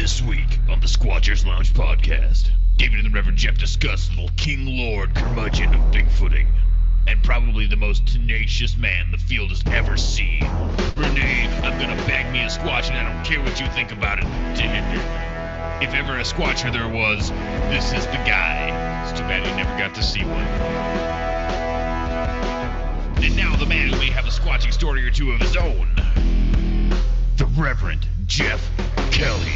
This week on the Squatchers Lounge podcast, David and the Reverend Jeff discuss little King Lord curmudgeon of Bigfooting, and probably the most tenacious man the field has ever seen. Rene, I'm gonna bag me a Squatch and I don't care what you think about it, Dahinden. If ever a Squatcher there was, this is the guy. It's too bad he never got to see one. And now the man who may have a squatching story or two of his own, the Reverend Jeff Kelly.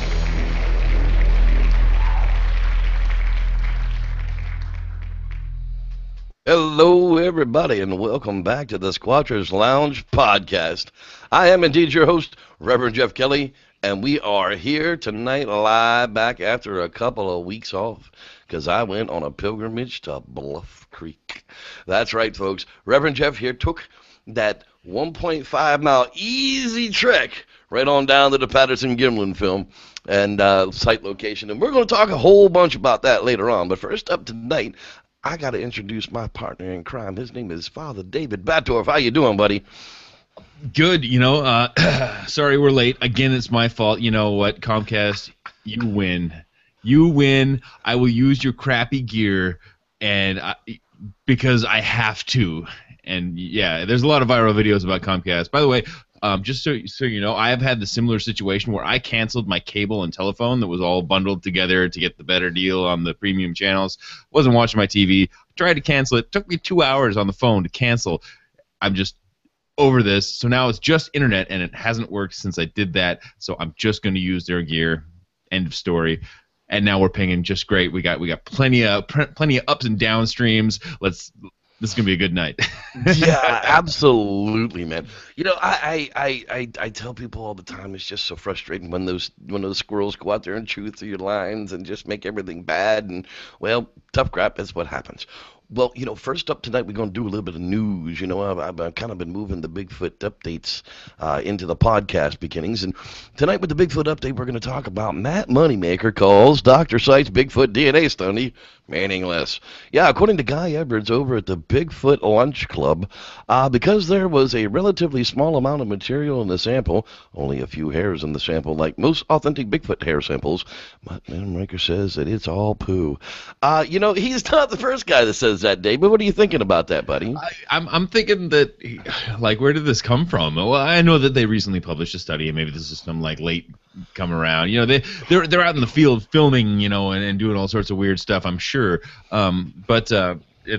Hello, everybody, and welcome back to the Squatchers Lounge podcast. I am indeed your host, Reverend Jeff Kelly, and we are here tonight live back after a couple of weeks off because I went on a pilgrimage to Bluff Creek. That's right, folks. Reverend Jeff here took that 1.5 mile easy trek right on down to the Patterson-Gimlin film and site location, and we're going to talk a whole bunch about that later on. But first up tonight, I got to introduce my partner in crime. His name is Father David Batdorf. How you doing, buddy? Good. Sorry we're late. Again, it's my fault. You know what, Comcast? You win. You win. I will use your crappy gear because I have to. And, yeah, there's a lot of viral videos about Comcast. By the way, just so you know, I have had the similar situation where I canceled my cable and telephone that was all bundled together to get the better deal on the premium channels. Wasn't watching my TV. Tried to cancel it. It took me 2 hours on the phone to cancel. I'm just over this. So now it's just internet, and it hasn't worked since I did that. So I'm just going to use their gear. End of story. And now we're pinging just great. We got plenty of ups and down streams. This is gonna be a good night. Yeah, absolutely, man. You know, I tell people all the time, it's just so frustrating when those squirrels go out there and chew through your lines and just make everything bad. And well, tough crap is what happens. Well, you know, first up tonight, we're going to do a little bit of news. You know, I've kind of been moving the Bigfoot updates into the podcast beginnings. And tonight with the Bigfoot update, we're going to talk about Matt Moneymaker calls Dr. Site's Bigfoot DNA study meaningless. Yeah, according to Guy Edwards over at the Bigfoot Lunch Club, because there was a relatively small amount of material in the sample, only a few hairs in the sample, like most authentic Bigfoot hair samples, Matt Moneymaker says that it's all poo. You know, he's not the first guy that says that, David. What are you thinking about that, buddy? I'm thinking that, like, where did this come from? Well, I know that they recently published a study, and maybe this is some like late come around. You know, they're out in the field filming, you know, and doing all sorts of weird stuff, I'm sure.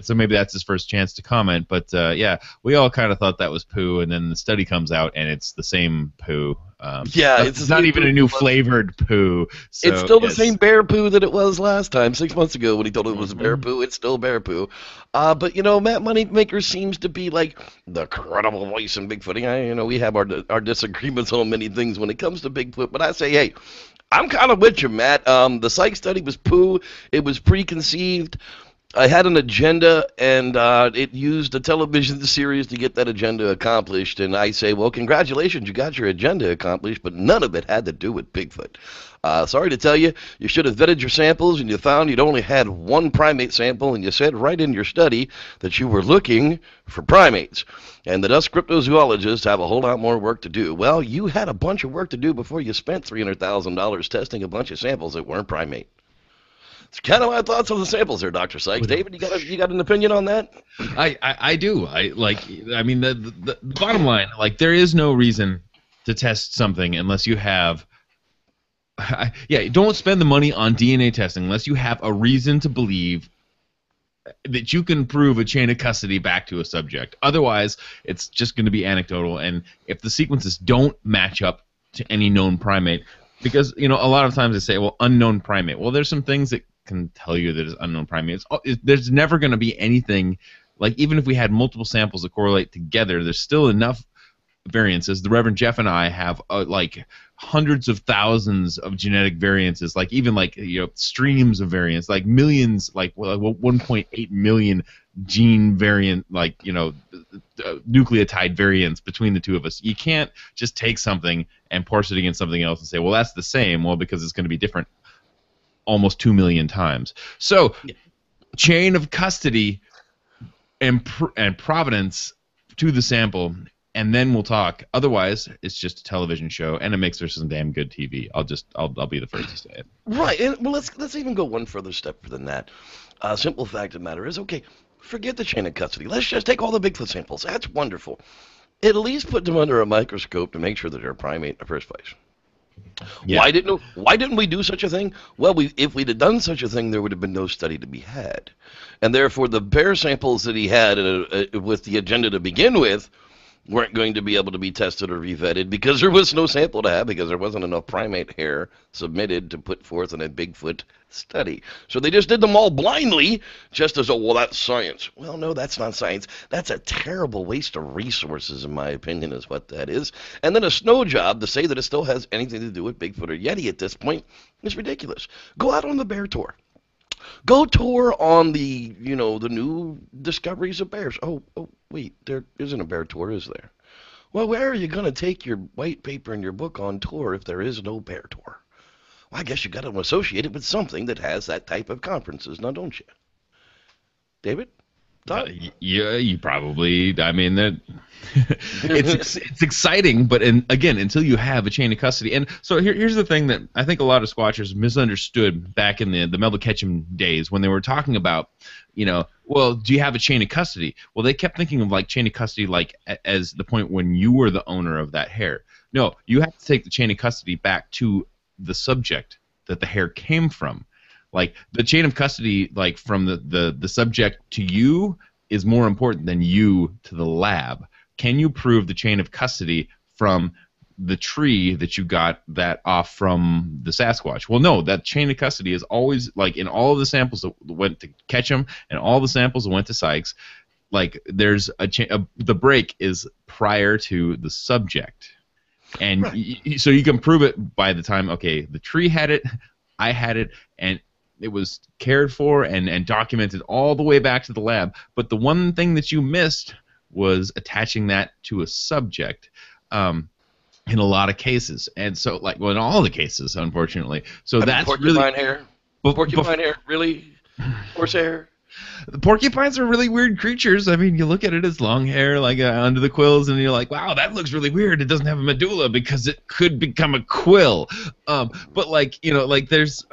So maybe that's his first chance to comment. But yeah, we all kind of thought that was poo, and then the study comes out, and it's the same poo. Yeah, it's not even a new flavored poo. So, it's still the same bear poo that it was last time, 6 months ago when he told it was bear poo. It's still bear poo. But, you know, Matt Moneymaker seems to be like the credible voice in Bigfooting. You know, we have our disagreements on many things when it comes to Bigfoot, but I say, hey, I'm kind of with you, Matt. The psych study was poo. It was preconceived. I had an agenda, and it used a television series to get that agenda accomplished. And I say, well, congratulations, you got your agenda accomplished, but none of it had to do with Bigfoot. Sorry to tell you, you should have vetted your samples, and you found you'd only had one primate sample, and you said right in your study that you were looking for primates, and that us cryptozoologists have a whole lot more work to do. Well, you had a bunch of work to do before you spent $300,000 testing a bunch of samples that weren't primate. It's kind of my thoughts on the samples there, Dr. Sykes. David, you got an opinion on that? I do. I mean, the bottom line, like, there is no reason to test something unless you have. Don't spend the money on DNA testing unless you have a reason to believe that you can prove a chain of custody back to a subject. Otherwise, it's just going to be anecdotal. And if the sequences don't match up to any known primate, because, you know, a lot of times they say, well, unknown primate. Well, there's some things that can tell you that it's unknown primate. There's never going to be anything, like, even if we had multiple samples that correlate together, there's still enough variances. The Reverend Jeff and I have like hundreds of thousands of genetic variances, like even like, you know, streams of variants, like millions, like 1.8 million gene variant, like, you know, nucleotide variants between the two of us. You can't just take something and parse it against something else and say, well, that's the same. Well, because it's going to be different almost 2 million times. So, chain of custody and provenance to the sample and then we'll talk. Otherwise, it's just a television show, and it makes for some damn good TV. I'll be the first to say it. Right, and well, let's even go one further step than that. Simple fact of the matter is, okay, forget the chain of custody. Let's just take all the Bigfoot samples. That's wonderful. At least put them under a microscope to make sure that they're a primate in the first place. Yeah. Why didn't we do such a thing? Well, if we'd have done such a thing, there would have been no study to be had, and therefore the bear samples that he had with the agenda to begin with weren't going to be able to be tested or revetted because there was no sample to have because there wasn't enough primate hair submitted to put forth in a Bigfoot study. So they just did them all blindly just as, oh, well, that's science. Well, no, that's not science. That's a terrible waste of resources, in my opinion, is what that is. And then a snow job to say that it still has anything to do with Bigfoot or Yeti at this point is ridiculous. Go out on the bear tour. Go tour on the new discoveries of bears. Oh, wait, there isn't a bear tour, is there? Well, where are you going to take your white paper and your book on tour if there is no bear tour? Well, I guess you got to associate it with something that has that type of conferences, now don't you? David? Yeah, you probably. I mean, that it's exciting, but again, until you have a chain of custody. And so here's the thing that I think a lot of Squatchers misunderstood back in the Melville Ketchum days when they were talking about, well, do you have a chain of custody? Well, they kept thinking of like chain of custody like as the point when you were the owner of that hair. No, you have to take the chain of custody back to the subject that the hair came from. Like the chain of custody, like from the subject to you, is more important than you to the lab. Can you prove the chain of custody from the tree that you got that off from the Sasquatch? Well, no, that chain of custody is always like in all of the samples that went to Ketchum and all the samples that went to Sykes. Like there's the break is prior to the subject, and right. So you can prove it by the time the tree had it, I had it, and it was cared for and documented all the way back to the lab. But the one thing that you missed was attaching that to a subject in a lot of cases. And so, in all the cases, unfortunately. So that's porcupine hair? Porcupine hair? Really? Horse hair? The porcupines are really weird creatures. I mean, you look at it as long hair, like under the quills, and you're like, wow, that looks really weird. It doesn't have a medulla because it could become a quill. But there's...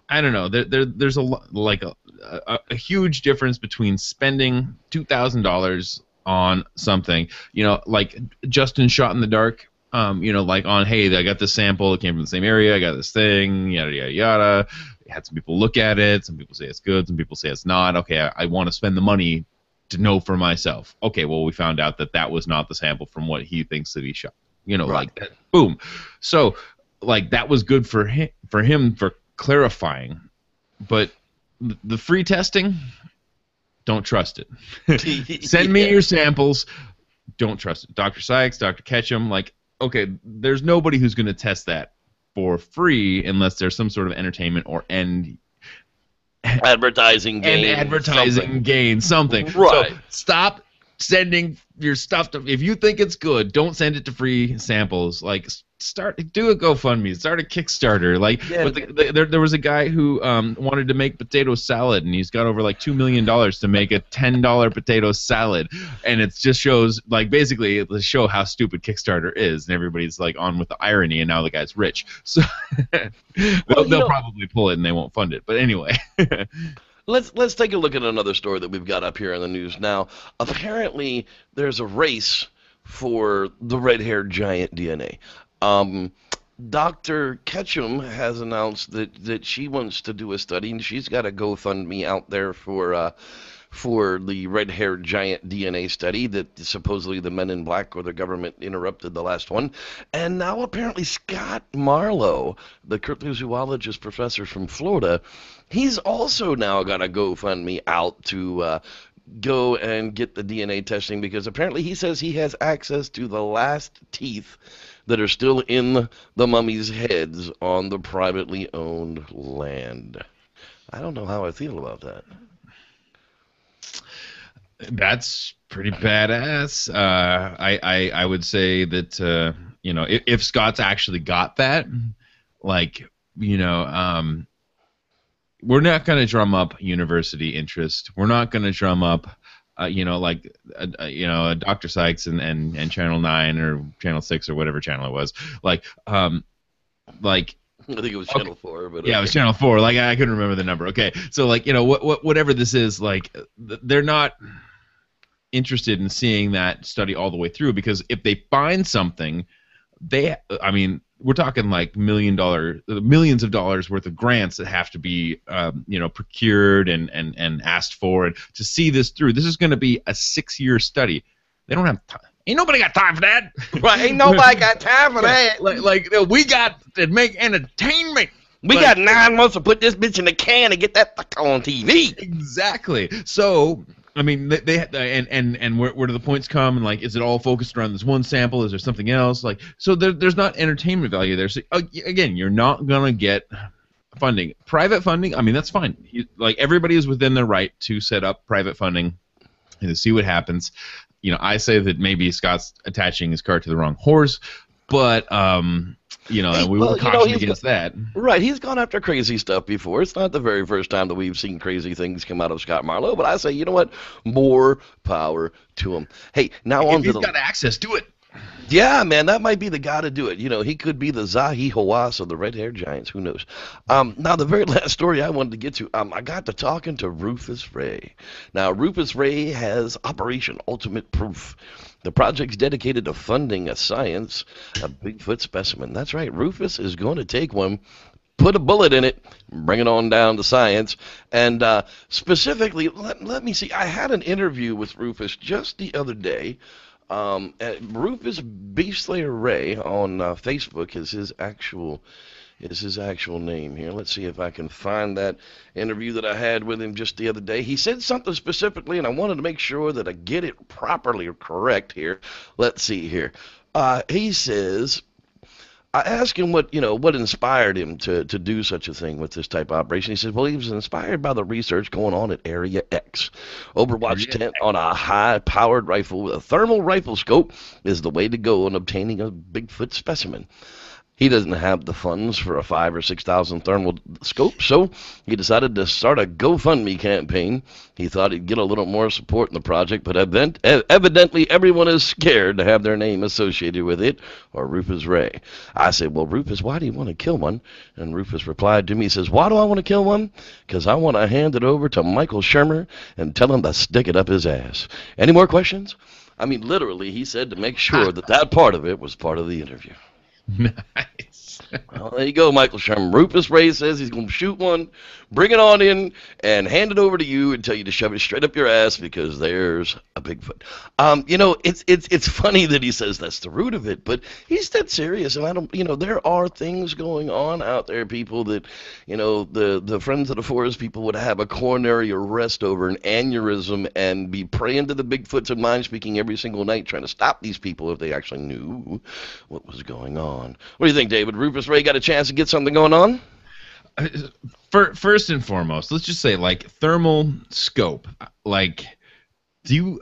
I don't know. There's a huge difference between spending $2,000 on something, like Justin Shot in the Dark, hey, I got this sample, it came from the same area, I got this thing, yada yada yada. Had some people look at it, some people say it's good, some people say it's not. Okay, I want to spend the money to know for myself. Okay, well, we found out that was not the sample from what he thinks that he shot. Right. Like that. Boom. So, that was good for him for clarifying, but the free testing, don't trust it. Send me your samples, don't trust it. Dr. Sykes, Dr. Ketchum, there's nobody who's going to test that for free unless there's some sort of entertainment or advertising gain, something. Right. So stop sending your stuff to. If you think it's good, don't send it to free samples. Do a GoFundMe, start a Kickstarter. There was a guy who wanted to make potato salad, and he's got over $2 million to make a $10 potato salad, and it just shows basically to show how stupid Kickstarter is, and everybody's on with the irony, and now the guy's rich, so they'll probably pull it and they won't fund it. But anyway. Let's take a look at another story that we've got up here in the news now. Apparently, there's a race for the red-haired giant DNA. Dr. Ketchum has announced that she wants to do a study, and she's got a GoFundMe out there for the red-haired giant DNA study that supposedly the Men in Black or the government interrupted the last one. And now apparently Scott Marlowe, the cryptozoologist professor from Florida, he's also now got a GoFundMe out to go and get the DNA testing because apparently he says he has access to the last teeth that are still in the mummies' heads on the privately owned land. I don't know how I feel about that. That's pretty badass. I would say that if Scott's actually got that, we're not going to drum up university interest. We're not going to drum up like Dr. Sykes and Channel 9 or Channel 6 or whatever channel it was, like I think it was Channel 4, but yeah, it was Channel 4. Like I couldn't remember the number. Okay, so like whatever this is, like they're not interested in seeing that study all the way through, because if they find something, we're talking like millions of dollars worth of grants that have to be procured and asked for, and to see this through. This is going to be a 6-year study. They don't have time. Ain't nobody got time for that. Right, ain't nobody got time for that. We got to make entertainment. We got 9 months to put this bitch in the can and get that fuck on TV. Exactly. So, I mean, and where do the points come? And like, is it all focused around this one sample? Is there something else? Like, so there's not entertainment value there. So again, you're not gonna get funding. Private funding, I mean, that's fine. Like, everybody is within their right to set up private funding and to see what happens. I say that maybe Scott's attaching his cart to the wrong horse, but and we will caution against that. Right, he's gone after crazy stuff before. It's not the very first time that we've seen crazy things come out of Scott Marlowe, but I say, you know what? More power to him. Hey, now on to he's got access to it. Yeah, man, that might be the guy to do it. He could be the Zahi Hawass of the Red-Haired Giants. Who knows? Now, the very last story I wanted to get to, I got to talking to Rufus Ray. Now, Rufus Ray has Operation Ultimate Proof. The project's dedicated to funding a Bigfoot specimen. That's right, Rufus is going to take one, put a bullet in it, bring it on down to science. And specifically, let me see, I had an interview with Rufus just the other day. Rufus Beastslayer Ray on Facebook is his actual name here. Let's see if I can find that interview that I had with him just the other day. He said something specifically, and I wanted to make sure that I get it properly or correct here. Let's see here. He says, I asked him what inspired him to do such a thing with this type of operation. He says, well, he was inspired by the research going on at Area X. Overwatch tent on a high-powered rifle with a thermal rifle scope is the way to go in obtaining a Bigfoot specimen. He doesn't have the funds for a 5,000 or 6,000 thermal scope, so he decided to start a GoFundMe campaign. He thought he'd get a little more support in the project, but evidently everyone is scared to have their name associated with it, or Rufus Ray. I said, well, Rufus, why do you want to kill one? And Rufus replied to me, he says, why do I want to kill one? Because I want to hand it over to Michael Shermer and tell him to stick it up his ass. Any more questions? I mean, literally, he said to make sure that part of it was part of the interview. Nice. Well, there you go, Michael Sherman. Rufus Ray says he's going to shoot one, bring it on in, and hand it over to you and tell you to shove it straight up your ass because there's a Bigfoot. It's funny that he says that's the root of it, but he's dead serious. And there are things going on out there, people, that, the Friends of the Forest people would have a coronary arrest over an aneurysm and be praying to the Bigfoots and mind speaking every single night trying to stop these people if they actually knew what was going on. What do you think, David? Rufus Ray got a chance to get something going on? First and foremost, let's just say, like, thermal scope. Like, do you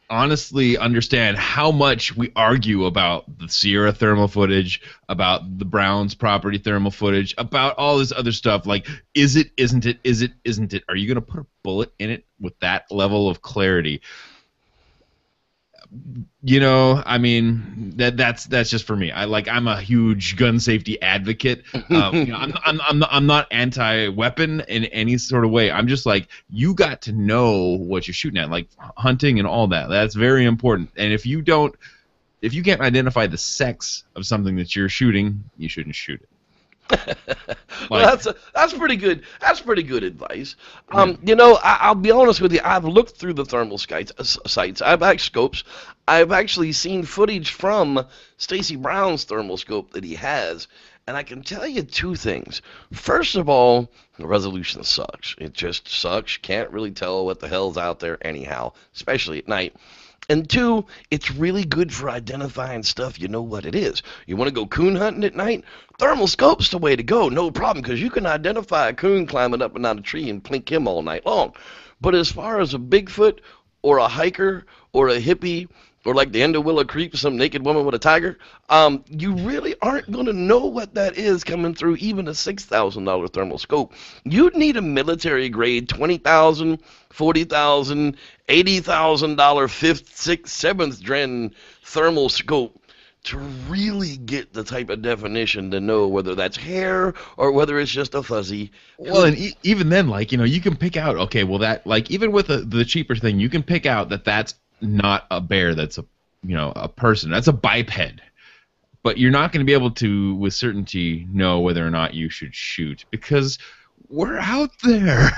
honestly understand how much we argue about the Sierra thermal footage, about the Browns property thermal footage, about all this other stuff? Like, is it, isn't it, is it, isn't it? Are you going to put a bullet in it with that level of clarity? I mean, that's just for me. I'm a huge gun safety advocate. I'm not anti-weapon in any sort of way. I'm just like, you got to know what you're shooting at, like hunting and all that. That's very important. And if you can't identify the sex of something that you're shooting, you shouldn't shoot it. Well, that's pretty good. That's pretty good advice. I'll be honest with you. I've looked through the thermal sites. I've actually seen footage from Stacy Brown's thermal scope that he has, and I can tell you two things. First of all, the resolution sucks. It just sucks. You can't really tell what the hell's out there anyhow, especially at night. And two, it's really good for identifying stuff you know what it is. You want to go coon hunting at night? Thermal scope's the way to go, no problem, because you can identify a coon climbing up and down a tree and plink him all night long. But as far as a Bigfoot or a hiker or a hippie, or like the end of Willow Creek, some naked woman with a tiger, you really aren't going to know what that is coming through even a $6,000 thermal scope. You'd need a military grade $20,000, $40,000, $80,000 fifth, sixth, seventh gen thermal scope to really get the type of definition to know whether that's hair or whether it's just a fuzzy. Well, and even then, like, you can pick out, okay, well, that, like, even with the cheaper thing, you can pick out that that's not a bear, that's a person, that's a biped. But you're not going to be able to, with certainty, know whether or not you should shoot because we're out there.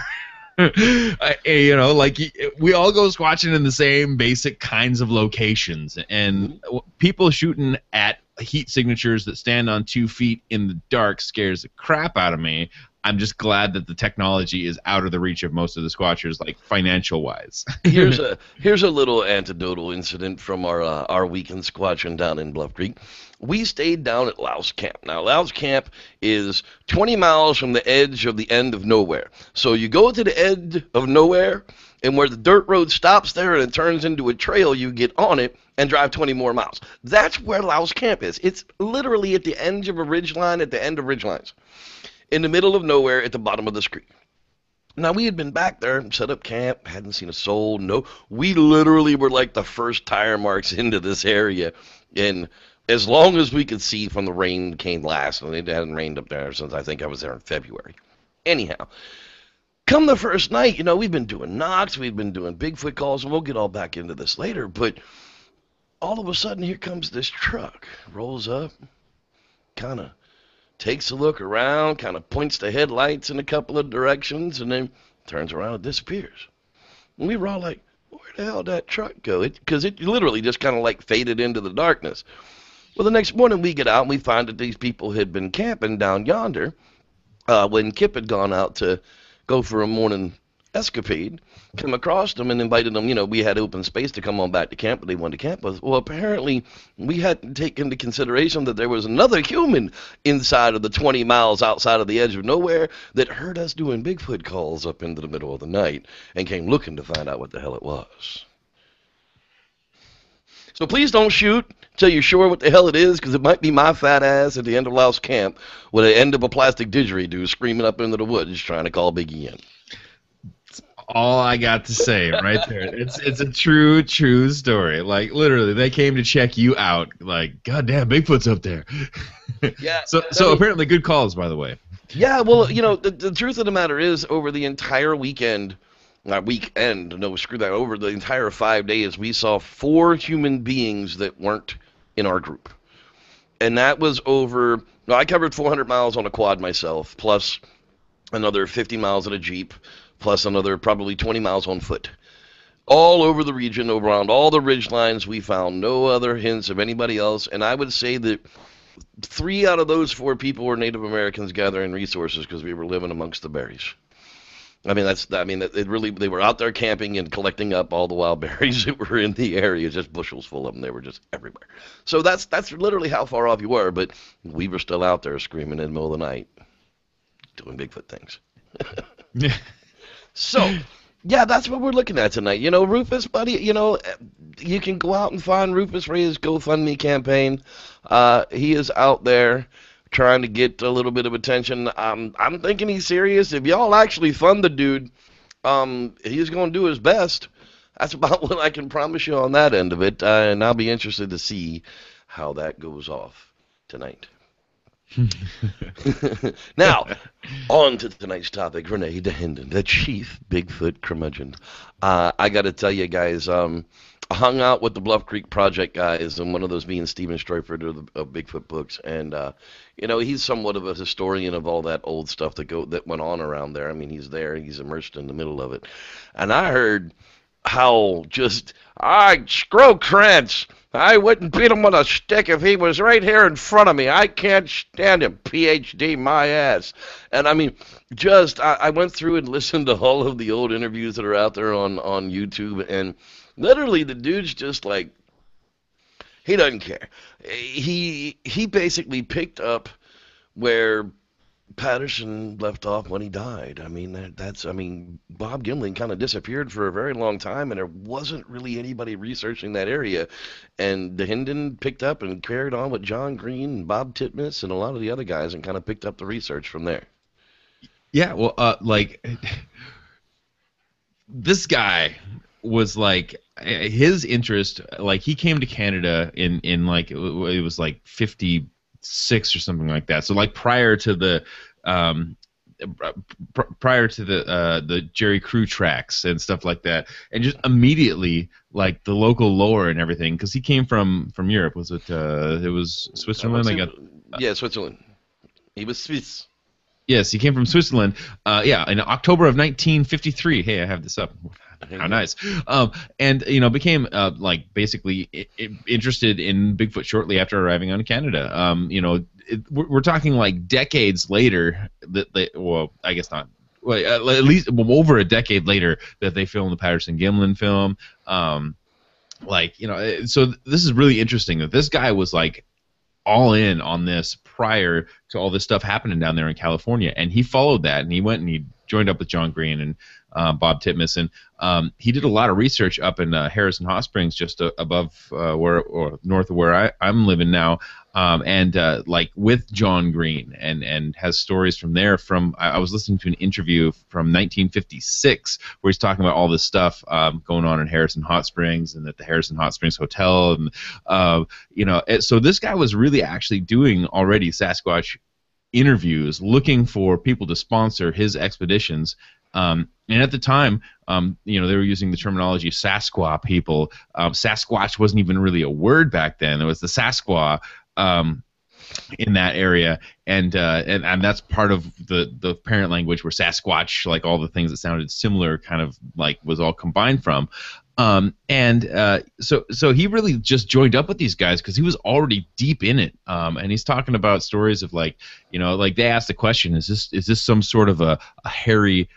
Like we all go squatching in the same basic kinds of locations, and people shooting at heat signatures that stand on 2 feet in the dark scares the crap out of me. I'm just glad that the technology is out of the reach of most of the squatchers, like financial wise. Here's a little anecdotal incident from our weekend squatching down in Bluff Creek. We stayed down at Louse Camp. Now, Louse Camp is 20 miles from the edge of the end of nowhere. So you go to the edge of nowhere, and where the dirt road stops there and it turns into a trail, you get on it and drive 20 more miles. That's where Louse Camp is. It's literally at the end of a ridge line, at the end of ridge lines, in the middle of nowhere at the bottom of this creek. Now, we had been back there, set up camp, hadn't seen a soul. No, we literally were like the first tire marks into this area, and as long as we could see from the rain came last, and it hadn't rained up there since I think I was there in February. Anyhow, come the first night, we've been doing knocks, we've been doing Bigfoot calls, and we'll get all back into this later, but all of a sudden, here comes this truck, rolls up, kind of takes a look around, kind of points the headlights in a couple of directions, and then turns around and disappears. And we were all like, where the hell did that truck go? Because it literally just kind of like faded into the darkness. Well, the next morning we get out and we find that these people had been camping down yonder when Kip had gone out to go for a morning escapade, come across them and invited them. We had open space to come on back to camp, but they wanted to camp with us. Well, apparently we hadn't taken into consideration that there was another human inside of the 20 miles outside of the edge of nowhere that heard us doing Bigfoot calls up into the middle of the night and came looking to find out what the hell it was. So please don't shoot till you're sure what the hell it is, because it might be my fat ass at the end of Louse Camp with the end of a plastic didgeridoo screaming up into the woods trying to call Biggie in. All I got to say right there. It's a true story. Like, literally, they came to check you out. Like, goddamn, Bigfoot's up there. Yeah. So apparently good calls, by the way. Yeah, well, the truth of the matter is, over the entire weekend, over the entire 5 days, we saw 4 human beings that weren't in our group. And that was I covered 400 miles on a quad myself, plus another 50 miles in a Jeep, plus another probably 20 miles on foot. All over the region, around all the ridge lines, we found no other hints of anybody else. And I would say that 3 out of those 4 people were Native Americans gathering resources because we were living amongst the berries. They were out there camping and collecting up all the wild berries that were in the area, just bushels full of them. They were just everywhere. So that's literally how far off you were, but we were still out there screaming in the middle of the night, doing Bigfoot things. Yeah. So, yeah, that's what we're looking at tonight. Rufus, buddy, you can go out and find Rufus for his GoFundMe campaign. He is out there trying to get a little bit of attention. I'm thinking he's serious. If y'all actually fund the dude, he's going to do his best. That's about what I can promise you on that end of it. And I'll be interested to see how that goes off tonight. Now, on to tonight's topic, Rene Dahinden, the chief Bigfoot curmudgeon. I got to tell you guys, I hung out with the Bluff Creek Project guys, and one of those being Stephen Streufert of Bigfoot books, and he's somewhat of a historian of all that old stuff that went on around there. I mean, he's there, he's immersed in the middle of it, and I heard how screw Kranzt. I wouldn't beat him with a stick if he was right here in front of me. I can't stand him. PhD my ass. And I mean, I went through and listened to all of the old interviews that are out there on YouTube, and literally the dude's just like, he doesn't care. He basically picked up where Patterson left off when he died. I mean, Bob Gimlin kind of disappeared for a very long time, and there wasn't really anybody researching that area. And Dahinden picked up and carried on with John Green and Bob Titmus and a lot of the other guys and kind of picked up the research from there. Yeah, well, like this guy was like his interest. Like he came to Canada in like it was like 56 or something like that. So like prior to the Jerry Crew tracks and stuff like that, and just immediately like the local lore and everything, because he came from Europe. Was it? It was Switzerland. Switzerland. He was Swiss. Yes, he came from Switzerland. Yeah, in October of 1953. Hey, I have this up. How nice. And became like basically interested in Bigfoot shortly after arriving on Canada. We're talking like decades later well, I guess not. Well, at least over a decade later that they filmed the Patterson Gimlin film. So this is really interesting that this guy was like all in on this prior to all this stuff happening down there in California, and he followed that, and he went and he joined up with John Green and Bob Titmus, and he did a lot of research up in Harrison Hot Springs, just above or north of where I'm living now, and like with John Green, and has stories from there. I was listening to an interview from 1956 where he's talking about all this stuff going on in Harrison Hot Springs and at the Harrison Hot Springs Hotel, and so this guy was really actually doing already Sasquatch interviews, looking for people to sponsor his expeditions. And at the time, they were using the terminology Sasquatch people. Sasquatch wasn't even really a word back then. It was the Sasquatch in that area, and that's part of the parent language where Sasquatch, like all the things that sounded similar, kind of like was all combined from. So he really just joined up with these guys because he was already deep in it. And he's talking about stories of like they asked the question, is this some sort of a hairy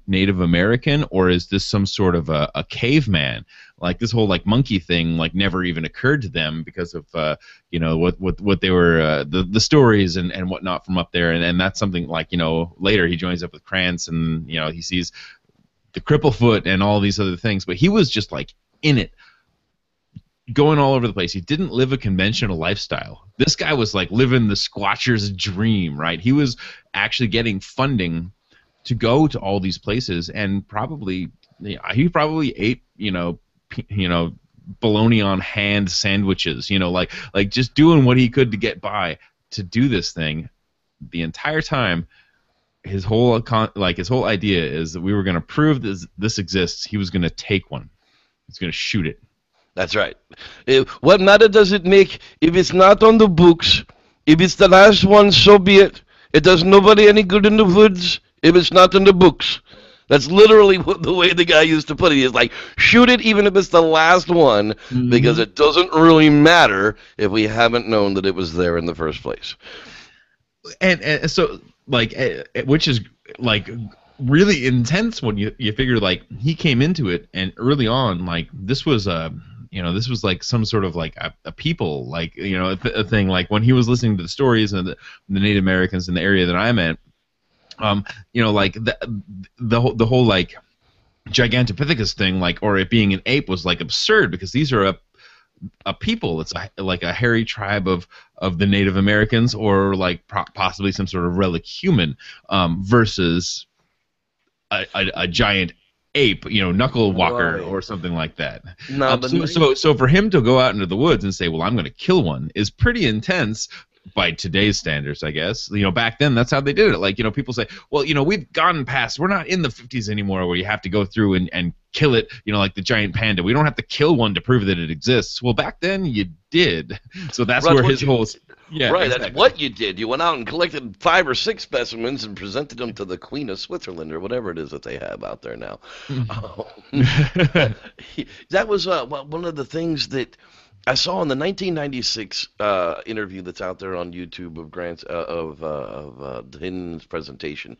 Native American, or is this some sort of a caveman? Like this whole like monkey thing like never even occurred to them because of what they were the stories and whatnot from up there, and that's something like later he joins up with Kranzt, and he sees the Cripplefoot and all these other things, but he was just like in it, going all over the place. He didn't live a conventional lifestyle. This guy was like living the squatcher's dream, right? He was actually getting funding to go to all these places, and he probably ate bologna on hand sandwiches, like just doing what he could to get by to do this thing the entire time. His whole idea is that we were going to prove this exists. He was going to take one. He's going to shoot it. That's right. What matter does it make if it's not on the books? If it's the last one, so be it. It does nobody any good in the woods if it's not in the books. That's literally the way the guy used to put it. He's like, shoot it even if it's the last one, because it doesn't really matter if we haven't known that it was there in the first place. And so, like, which is like really intense when you figure like he came into it, and early on, like this was this was like some sort of like a people, like a thing. Like when he was listening to the stories of the Native Americans in the area that I'm at, like the whole like Gigantopithecus thing, like, or it being an ape was like absurd, because these are a people. It's like a hairy tribe of the Native Americans, or like possibly some sort of relic human, versus a giant ape, knuckle walker, or something like that. No, so for him to go out into the woods and say, well, I'm going to kill one, is pretty intense by today's standards, I guess. Back then that's how they did it. Like, people say, well, we've gone past, we're not in the 50s anymore where you have to go through and kill it, like the giant panda. We don't have to kill one to prove that it exists. Well, back then you did. So that's where his whole... Yeah, right, exactly. That's what you did. You went out and collected 5 or 6 specimens and presented them to the Queen of Switzerland, or whatever it is that they have out there now. That was one of the things that I saw in the 1996 interview that's out there on YouTube of Dahinden's presentation.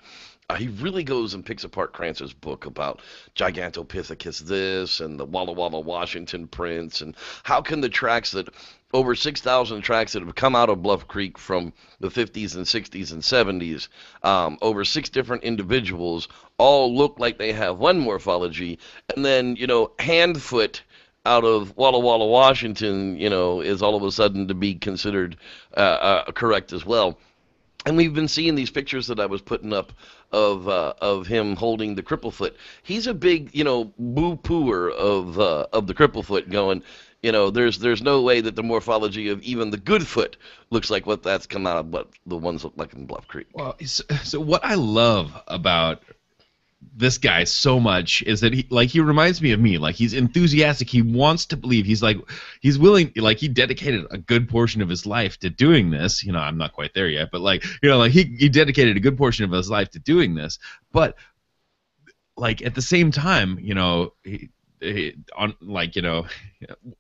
He really goes and picks apart Kranz's book about Gigantopithecus this and the Walla Walla Washington prints, and how can the tracks that over 6,000 tracks that have come out of Bluff Creek from the 50s and 60s and 70s, over 6 different individuals, all look like they have one morphology, and then, Handfoot out of Walla Walla, Washington, is all of a sudden to be considered correct as well. And we've been seeing these pictures that I was putting up of him holding the cripplefoot. He's a big, boo-pooer of the cripplefoot, going, there's no way that the morphology of even the good foot looks like what that's come out of what the ones look like in Bluff Creek. Well, so what I love about this guy so much is that he reminds me of me. Like, he's enthusiastic. He wants to believe. He's willing. Like, he dedicated a good portion of his life to doing this. I'm not quite there yet, but he dedicated a good portion of his life to doing this. But at the same time,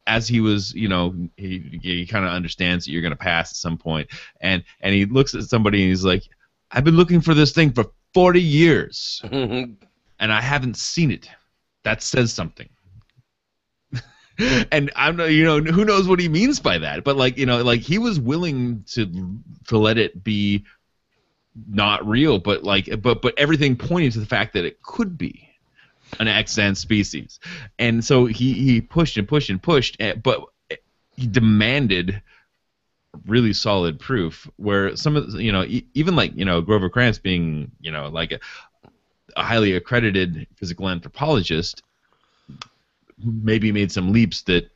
as he was, he kind of understands that you're going to pass at some point, and he looks at somebody and he's like, I've been looking for this thing for 40 years, and I haven't seen it. That says something. And I'm not, who knows what he means by that? But he was willing to let it be not real, but everything pointing to the fact that it could be an extant species. And so he pushed and pushed and pushed, but he demanded really solid proof, where some of even Grover Kranzt being a highly accredited physical anthropologist maybe made some leaps that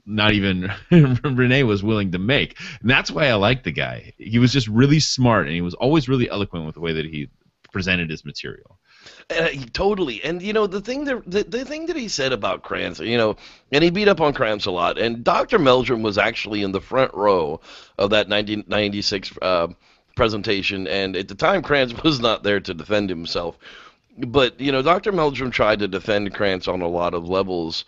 not even Rene was willing to make. And that's why I like the guy. He was just really smart, and he was always really eloquent with the way that he presented his material. Totally. And the thing that he said about Kranzt, and he beat up on Kranzt a lot, and Dr. Meldrum was actually in the front row of that 1996 presentation, and at the time Kranzt was not there to defend himself. But, Dr. Meldrum tried to defend Kranzt on a lot of levels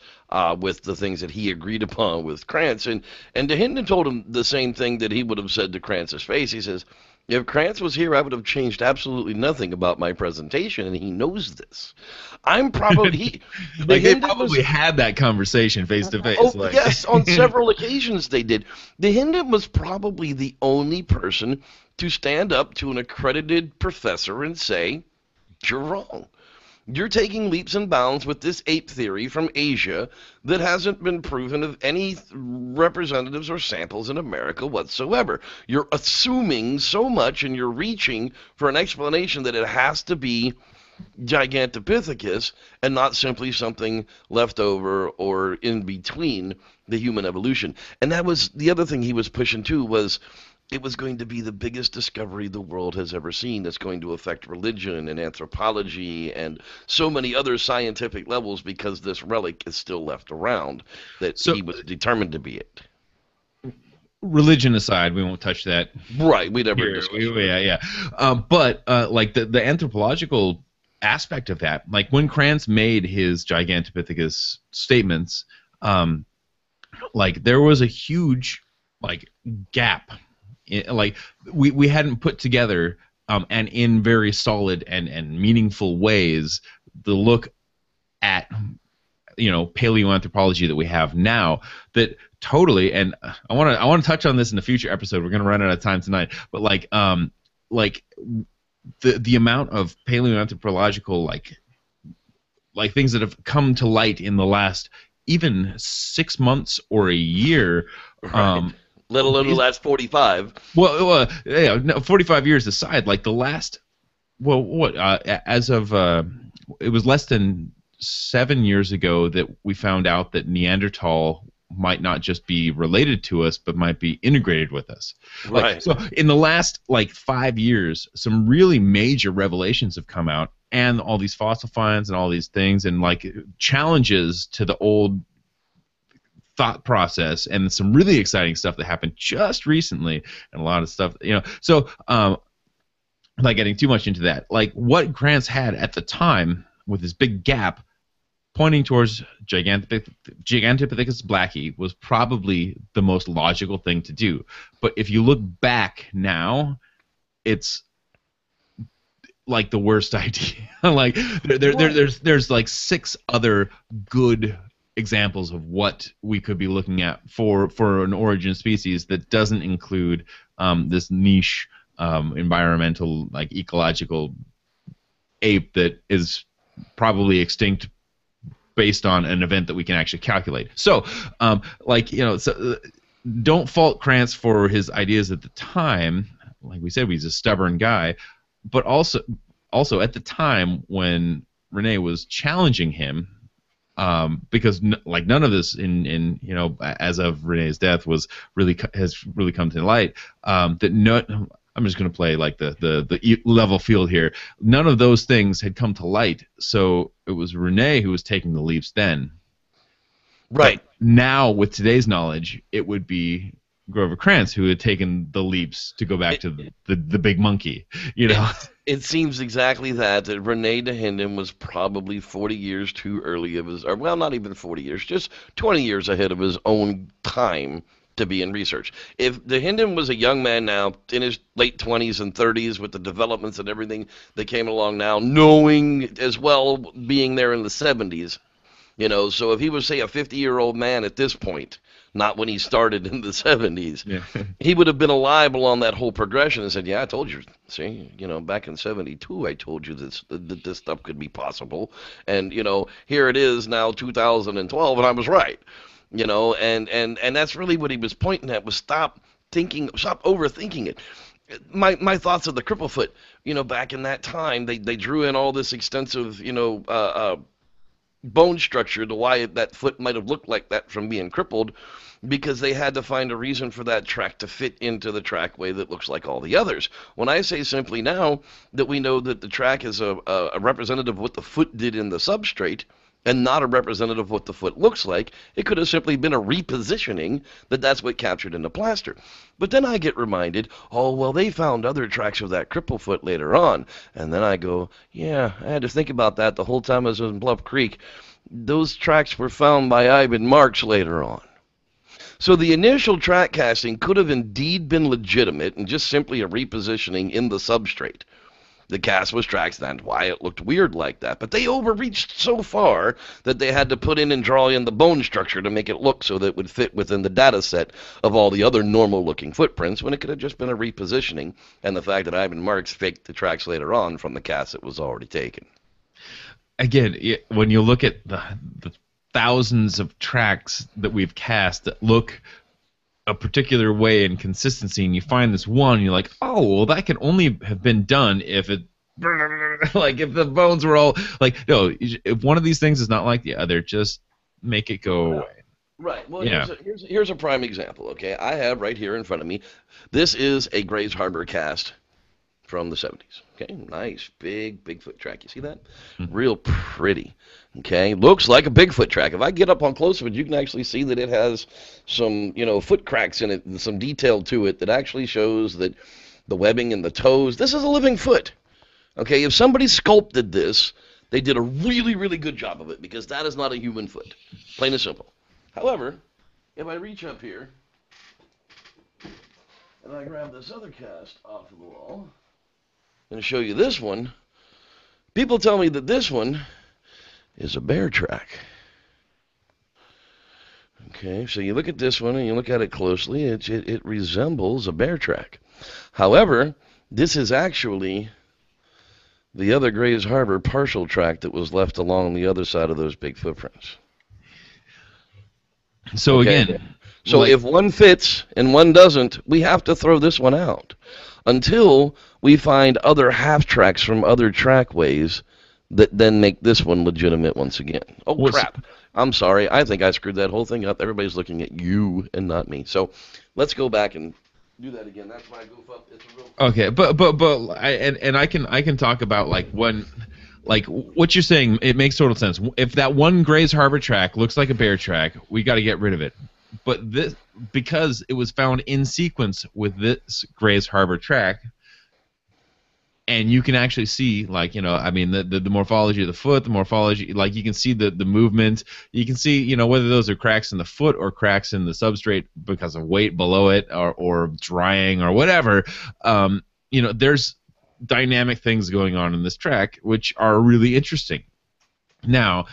with the things that he agreed upon with Kranzt. And Dahinden told him the same thing that he would have said to Kranz's face. He says, if Kranzt was here, I would have changed absolutely nothing about my presentation, and he knows this. I'm probably... they probably had that conversation face to face. Oh, yes, on several occasions they did. Dahinden was probably the only person to stand up to an accredited professor and say, you're wrong. You're taking leaps and bounds with this ape theory from Asia that hasn't been proven of any representatives or samples in America whatsoever. You're assuming so much, and you're reaching for an explanation that it has to be Gigantopithecus and not simply something left over or in between the human evolution. And that was the other thing he was pushing too, was it was going to be the biggest discovery the world has ever seen that's going to affect religion and anthropology and so many other scientific levels, because this relic is still left around, that he was determined to be it. Religion aside, we won't touch that. Right, we never discussed it. Yeah. But the anthropological aspect of that, like when Kranzt made his Gigantopithecus statements, there was a huge gap. We hadn't put together and in very solid and meaningful ways the look at paleoanthropology that we have now, that totally, and I want to touch on this in a future episode. We're going to run out of time tonight, but the amount of paleoanthropological things that have come to light in the last even 6 months or a year, right. Let alone the last 45. Well, 45 years aside, the last, as of, it was less than 7 years ago that we found out that Neanderthal might not just be related to us, but might be integrated with us. Right. So in the last 5 years, some really major revelations have come out, and all these fossil finds and all these things, and challenges to the old thought process, and some really exciting stuff that happened just recently, and a lot of stuff, so not getting too much into that, what Kranzt had at the time with this big gap pointing towards Gigantopithecus blacki was probably the most logical thing to do. But if you look back now, it's like the worst idea. Like there's like 6 other good examples of what we could be looking at for an origin species that doesn't include this niche environmental, like ecological ape that is probably extinct based on an event that we can actually calculate. So, don't fault Kranzt for his ideas at the time. Like we said, he's a stubborn guy, but also at the time when Rene was challenging him, because none of this in as of Rene's death has really come to light. I'm just going to play like the level field here. None of those things had come to light, so it was Rene who was taking the leaps then. Right. But now, with today's knowledge, it would be Grover Kranzt who had taken the leaps to go back to the big monkey. It seems exactly that Rene Dahinden was probably 40 years too early of his, or well, not even 40 years, just 20 years ahead of his own time to be in research. If Dahinden was a young man now, in his late 20s and 30s, with the developments and everything that came along now, knowing as well being there in the 70s, so if he was, say, a 50-year-old man at this point, not when he started in the 70s, he would have been alive along that whole progression and said, yeah, I told you, see, back in 72, I told you that this stuff could be possible. And, here it is now, 2012, and I was right. And that's really what he was pointing at, was stop overthinking it. My thoughts of the Cripplefoot, back in that time, they drew in all this extensive, bone structure to why that foot might have looked like that from being crippled, because they had to find a reason for that track to fit into the trackway that looks like all the others. When I say simply now that we know that the track is a representative of what the foot did in the substrate, and not a representative of what the foot looks like, it could have simply been a repositioning that's what captured in the plaster. But then I get reminded, oh, well, they found other tracks of that Cripplefoot later on. And then I go, yeah, I had to think about that the whole time I was in Bluff Creek. Those tracks were found by Ivan Marks later on. So the initial track casting could have indeed been legitimate and just simply a repositioning in the substrate. The cast was tracks, that's why it looked weird like that. But they overreached so far that they had to put in and draw in the bone structure to make it look so that it would fit within the data set of all the other normal-looking footprints, when it could have just been a repositioning, and the fact that Ivan Marks faked the tracks later on from the cast that was already taken. Again, when you look at the thousands of tracks that we've cast that look a particular way in consistency, and you find this one, and you're like, oh, well, that can only have been done if it, like, if the bones were all, like, no, if one of these things is not like the other, just make it go away. Right. Well, here's a prime example, okay? I have right here in front of me, this is a Grays Harbor cast from the 70s. Okay, nice, big Bigfoot track. You see that? Real pretty. Okay, looks like a Bigfoot track. If I get up on close of it, you can actually see that it has some, foot cracks in it and some detail to it that actually shows that the webbing and the toes, this is a living foot. Okay, if somebody sculpted this, they did a really, really good job of it, because that is not a human foot. Plain and simple. However, if I reach up here and I grab this other cast off of the wall and show you this one, people tell me that this one is a bear track. Okay, so you look at this one and you look at it closely, it resembles a bear track. However, this is actually the other Grays Harbor partial track that was left along the other side of those big footprints. So again, so if one fits and one doesn't, we have to throw this one out until we find other half tracks from other trackways that then make this one legitimate once again. Oh, crap. I'm sorry. I think I screwed that whole thing up. Everybody's looking at you and not me. So let's go back and do that again. That's my goof up. It's a real... Okay, but I can talk about like what you're saying. It makes total sense. If that one Grays Harbor track looks like a bear track, we got to get rid of it. But this, because it was found in sequence with this Grays Harbor track, and you can actually see, like, the morphology of the foot, the morphology, like, you can see the movement. You can see, whether those are cracks in the foot or cracks in the substrate because of weight below it or drying or whatever. There's dynamic things going on in this track, which are really interesting. Now,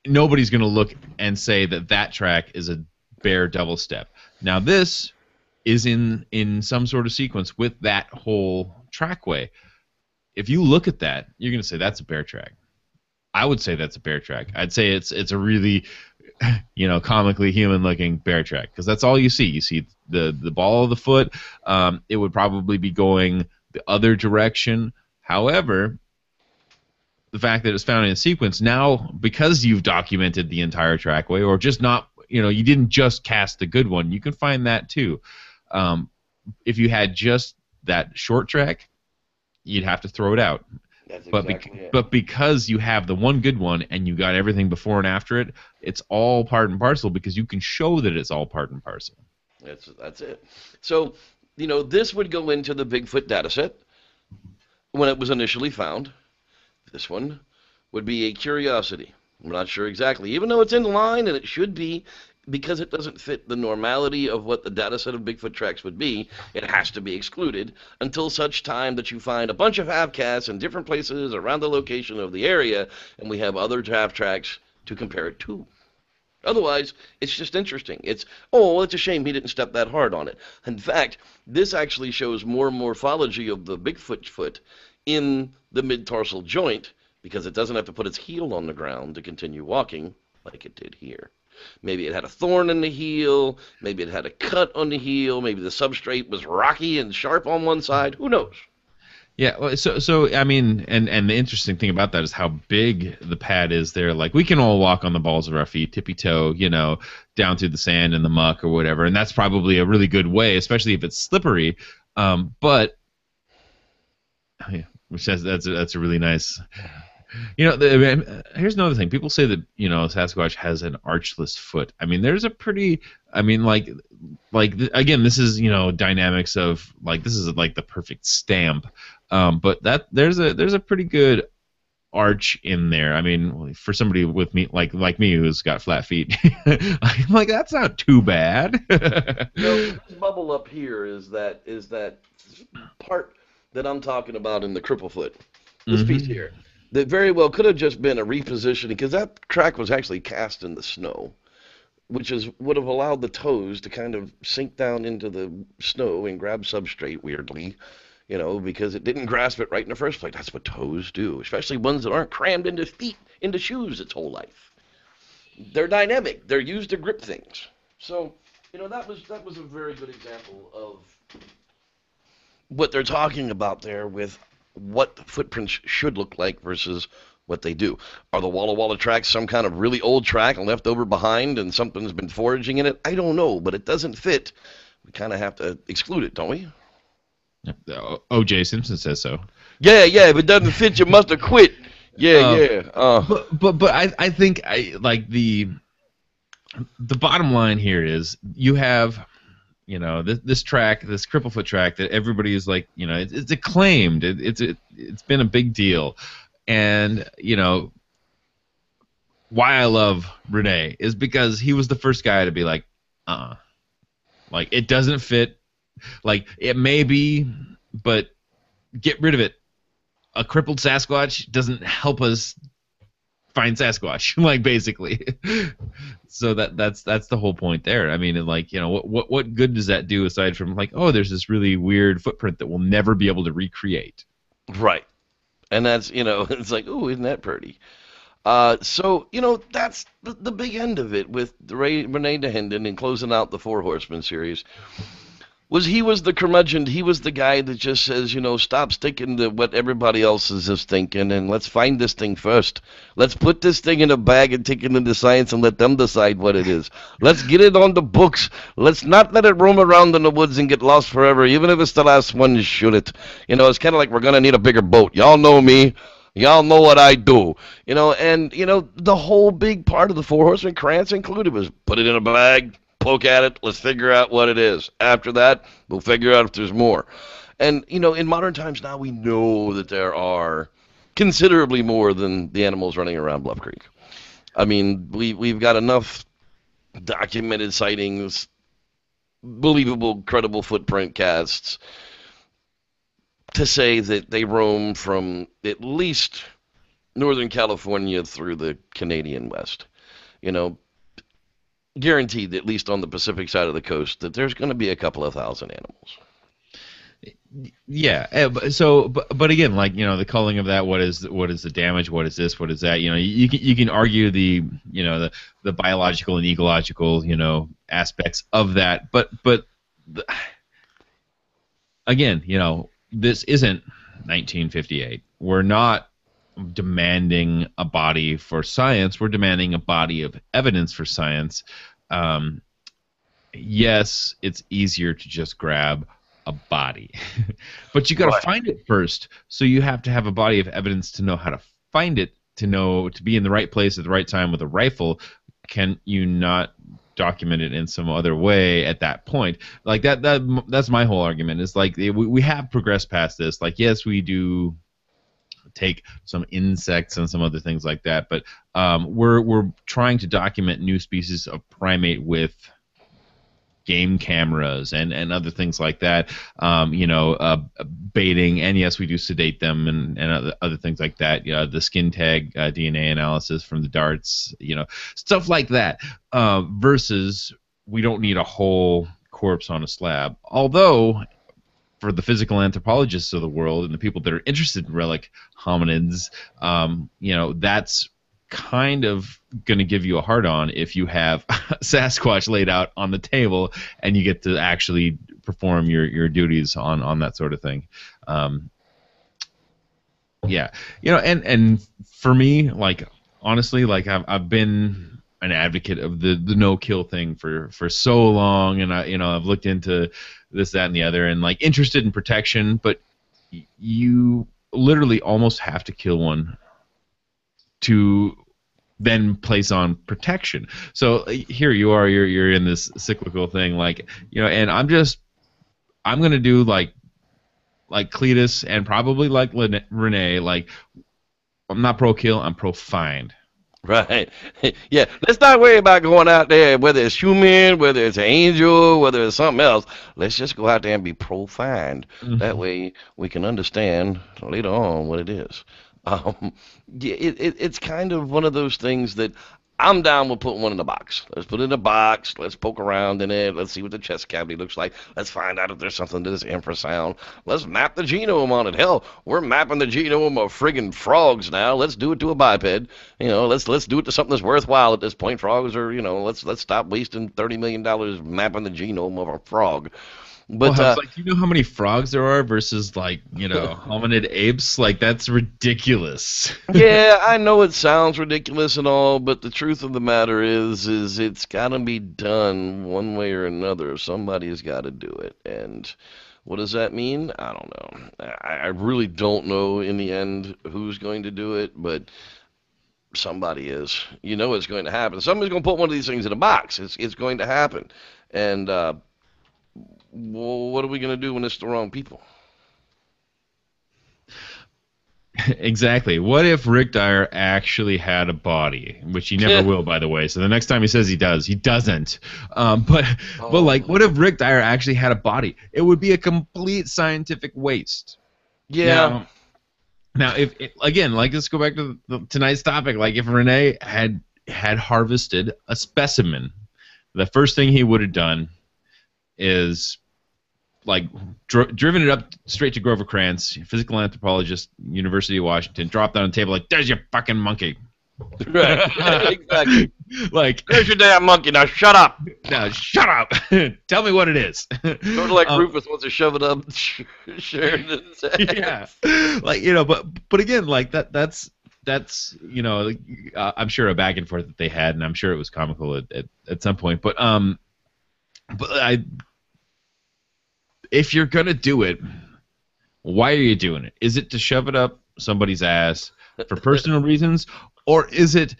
nobody's going to look and say that track is a bear double step. Now, this is in some sort of sequence with that whole trackway. If you look at that, you're going to say that's a bear track. I would say that's a bear track. I'd say it's a really, comically human-looking bear track, because that's all you see. You see the ball of the foot. It would probably be going the other direction. However, the fact that it's found in a sequence now, because you've documented the entire trackway, or just not, you didn't just cast the good one. You can find that too. If you had just that short track, you'd have to throw it out. That's But exactly it. but because you have the one good one and you got everything before and after it, it's all part and parcel, because you can show that it's all part and parcel. That's it. So, this would go into the Bigfoot dataset when it was initially found. This one would be a curiosity. I'm not sure exactly, even though it's in line and it should be, because it doesn't fit the normality of what the dataset of Bigfoot tracks would be. It has to be excluded until such time that you find a bunch of half-casts in different places around the location of the area, and we have other half-tracks to compare it to. Otherwise, it's just interesting. It's a shame he didn't step that hard on it. In fact, this actually shows more morphology of the Bigfoot foot in the mid-tarsal joint, because it doesn't have to put its heel on the ground to continue walking like it did here. Maybe it had a thorn in the heel, maybe it had a cut on the heel, maybe the substrate was rocky and sharp on one side, who knows? Yeah, well, so I mean, and the interesting thing about that is how big the pad is there. Like, we can all walk on the balls of our feet, tippy-toe, down through the sand and the muck or whatever, and that's probably a really good way, especially if it's slippery. But which that's a really nice. Here's another thing. People say that Sasquatch has an archless foot. I mean, there's a pretty. I mean, again, this is dynamics of this is like the perfect stamp. But that there's a pretty good arch in there. I mean, for somebody with me like me who's got flat feet, I'm like, that's not too bad. This bubble up here is that part that I'm talking about in the cripple foot. This piece here. That very well could have just been a repositioning, because that track was actually cast in the snow, which would have allowed the toes to kind of sink down into the snow and grab substrate weirdly, because it didn't grasp it right in the first place. That's what toes do, especially ones that aren't crammed into shoes its whole life. They're dynamic. They're used to grip things. So, that was a very good example of what they're talking about there with what the footprints should look like versus what they do. Are the Walla Walla tracks some kind of really old track and left over behind and something's been foraging in it? I don't know, but it doesn't fit. We kind of have to exclude it, don't we? O.J. Simpson says so. Yeah, if it doesn't fit, you must have quit. Yeah. But I think the bottom line here is you have this track, this Cripplefoot track that everybody is like, it's acclaimed. It's been a big deal. And, why I love Rene is because he was the first guy to be like, like, it doesn't fit. Like, it may be, but get rid of it. A crippled Sasquatch doesn't help us find Sasquatch, like, basically. So that's the whole point there. I mean, like, what good does that do aside from like, oh, there's this really weird footprint that we'll never be able to recreate. Right. And that's, it's like, ooh, isn't that pretty? So, that's the big end of it with Rene Dahinden and closing out the Four Horsemen series. He was the curmudgeon. He was the guy that just says, stop sticking to what everybody else is just thinking, and let's find this thing first. Let's put this thing in a bag and take it into science and let them decide what it is. Let's get it on the books. Let's not let it roam around in the woods and get lost forever, even if it's the last one to shoot it. It's kind of like we're going to need a bigger boat. Y'all know me. Y'all know what I do. The whole big part of the Four Horsemen, Kranzt included, was put it in a bag, poke at it, let's figure out what it is. After that, we'll figure out if there's more. And, in modern times now, we know that there are considerably more than the animals running around Bluff Creek. I mean, we've got enough documented sightings, believable, credible footprint casts, to say that they roam from at least Northern California through the Canadian West. You know, guaranteed, at least on the Pacific side of the coast, that there's going to be a couple of thousand animals. Yeah. But again, like, the culling of that. What is the damage? What is this? What is that? You can argue the biological and ecological aspects of that. But again, this isn't 1958. We're not demanding a body for science. We're demanding a body of evidence for science. Yes, it's easier to just grab a body, but you got to find it first. So you have to have a body of evidence to know how to find it, to be in the right place at the right time with a rifle. Can you not document it in some other way at that point? Like that's my whole argument. Is like we have progressed past this. Like, yes, we do take some insects and some other things like that, but we're trying to document new species of primate with game cameras and other things like that, baiting, and yes, we do sedate them and other things like that. The skin tag DNA analysis from the darts, stuff like that. Versus, we don't need a whole corpse on a slab. Although, for the physical anthropologists of the world and the people that are interested in relic hominids, that's kind of going to give you a hard-on if you have Sasquatch laid out on the table and you get to actually perform your duties on that sort of thing. Yeah, and for me, like, honestly, like, I've been an advocate of the no-kill thing for so long, and I've looked into this, that, and the other, and like interested in protection, but you literally almost have to kill one to then place on protection. So here you are, you're in this cyclical thing, like, and I'm gonna do like Cletus and probably like Rene, like, I'm not pro kill, I'm pro find. Right. Yeah. Let's not worry about going out there, whether it's human, whether it's an angel, whether it's something else. Let's just go out there and be pro-find. Mm-hmm. That way we can understand later on what it is. Yeah, it's kind of one of those things that I'm down with putting one in a box. Let's put it in a box. Let's poke around in it. Let's see what the chest cavity looks like. Let's find out if there's something to this infrasound. Let's map the genome on it. Hell, we're mapping the genome of friggin' frogs now. Let's do it to a biped. Let's do it to something that's worthwhile at this point. Frogs are, let's stop wasting $30 million mapping the genome of a frog. But well, like, you know how many frogs there are versus, like, hominid apes? Like, that's ridiculous. Yeah, I know it sounds ridiculous and all, but the truth of the matter is it's got to be done one way or another. Somebody's got to do it. And what does that mean? I don't know. I really don't know in the end who's going to do it, but somebody is. It's going to happen. Somebody's going to put one of these things in a box. It's going to happen. And well, what are we going to do when it's the wrong people? Exactly. What if Rick Dyer actually had a body, which he never will, by the way. So the next time he says he does, he doesn't. But like, what if Rick Dyer actually had a body? It would be a complete scientific waste. Yeah. Now, if again, like, let's go back to tonight's topic. Like, if Rene had harvested a specimen, the first thing he would have done is, like, driven it up straight to Grover Kranzt, physical anthropologist, University of Washington, dropped on the table like, "There's your fucking monkey." Right. Exactly. Like, "There's your damn monkey. Now shut up. Now shut up. Tell me what it is." Sort of like Rufus wants to shove it up Sheridan's ass. Yeah. Like, but again, like, that's I'm sure a back and forth that they had, and I'm sure it was comical at some point. But if you're gonna do it, why are you doing it? Is it to shove it up somebody's ass for personal reasons, or is it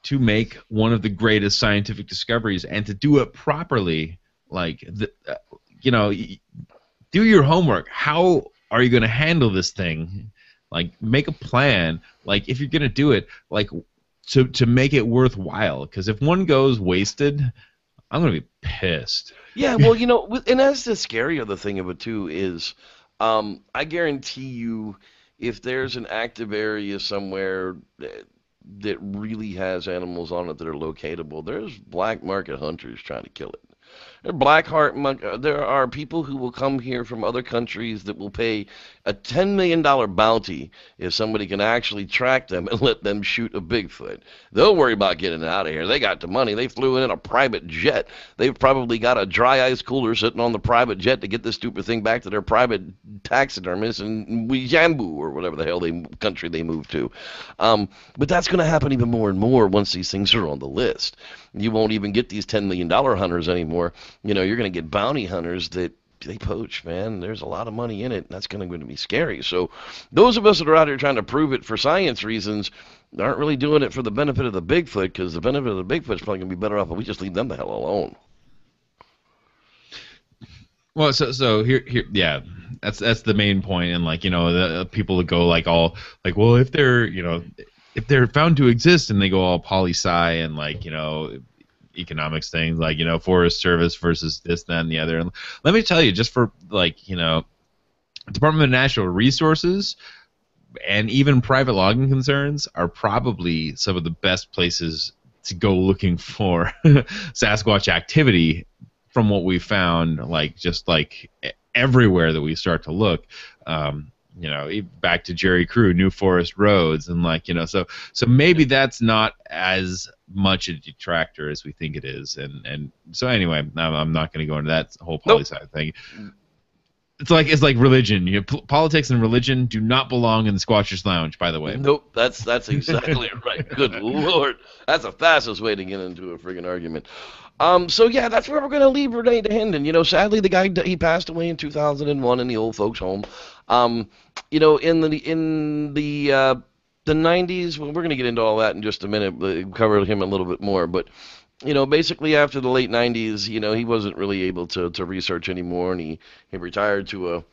to make one of the greatest scientific discoveries and to do it properly? Like, do your homework. How are you going to handle this thing? Like, make a plan. Like, if you're going to do it, like, to make it worthwhile. Because if one goes wasted, I'm going to be pissed. Yeah, well, and that's the scary other thing of it, too, is I guarantee you, if there's an active area somewhere that really has animals on it that are locatable, there's black market hunters trying to kill it. There are people who will come here from other countries that will pay a $10 million bounty if somebody can actually track them and let them shoot a Bigfoot. They'll worry about getting out of here. They got the money. They flew in a private jet. They've probably got a dry ice cooler sitting on the private jet to get this stupid thing back to their private taxidermist in Wijambu or whatever the hell country they moved to. But that's going to happen even more and more once these things are on the list. You won't even get these $10 million hunters anymore. You're going to get bounty hunters that they poach, man. There's a lot of money in it, and that's going to be scary. So those of us that are out here trying to prove it for science reasons aren't really doing it for the benefit of the Bigfoot, because the benefit of the Bigfoot is probably going to be better off if we just leave them the hell alone. Well, so here, yeah, that's the main point, and the people that go well, if they're found to exist, and they go all poli-sci and economics things, Forest Service versus this, that, and the other. And let me tell you, just for Department of Natural Resources and even private logging concerns are probably some of the best places to go looking for Sasquatch activity from what we found, everywhere that we start to look. Back to Jerry Crew, New Forest Roads, and so maybe that's not as much a detractor as we think it is, and so anyway, I'm not going to go into that whole poli-sci thing. It's like religion. Politics and religion do not belong in the Squatchers Lounge, by the way. Nope, that's exactly right. Good Lord, that's the fastest way to get into a friggin' argument. So yeah, that's where we're gonna leave Rene Dahinden. Sadly, the guy, he passed away in 2001 in the old folks' home. In the 90s, well, we're gonna get into all that in just a minute. Cover him a little bit more, but basically after the late 90s, he wasn't really able to research anymore, and he retired to a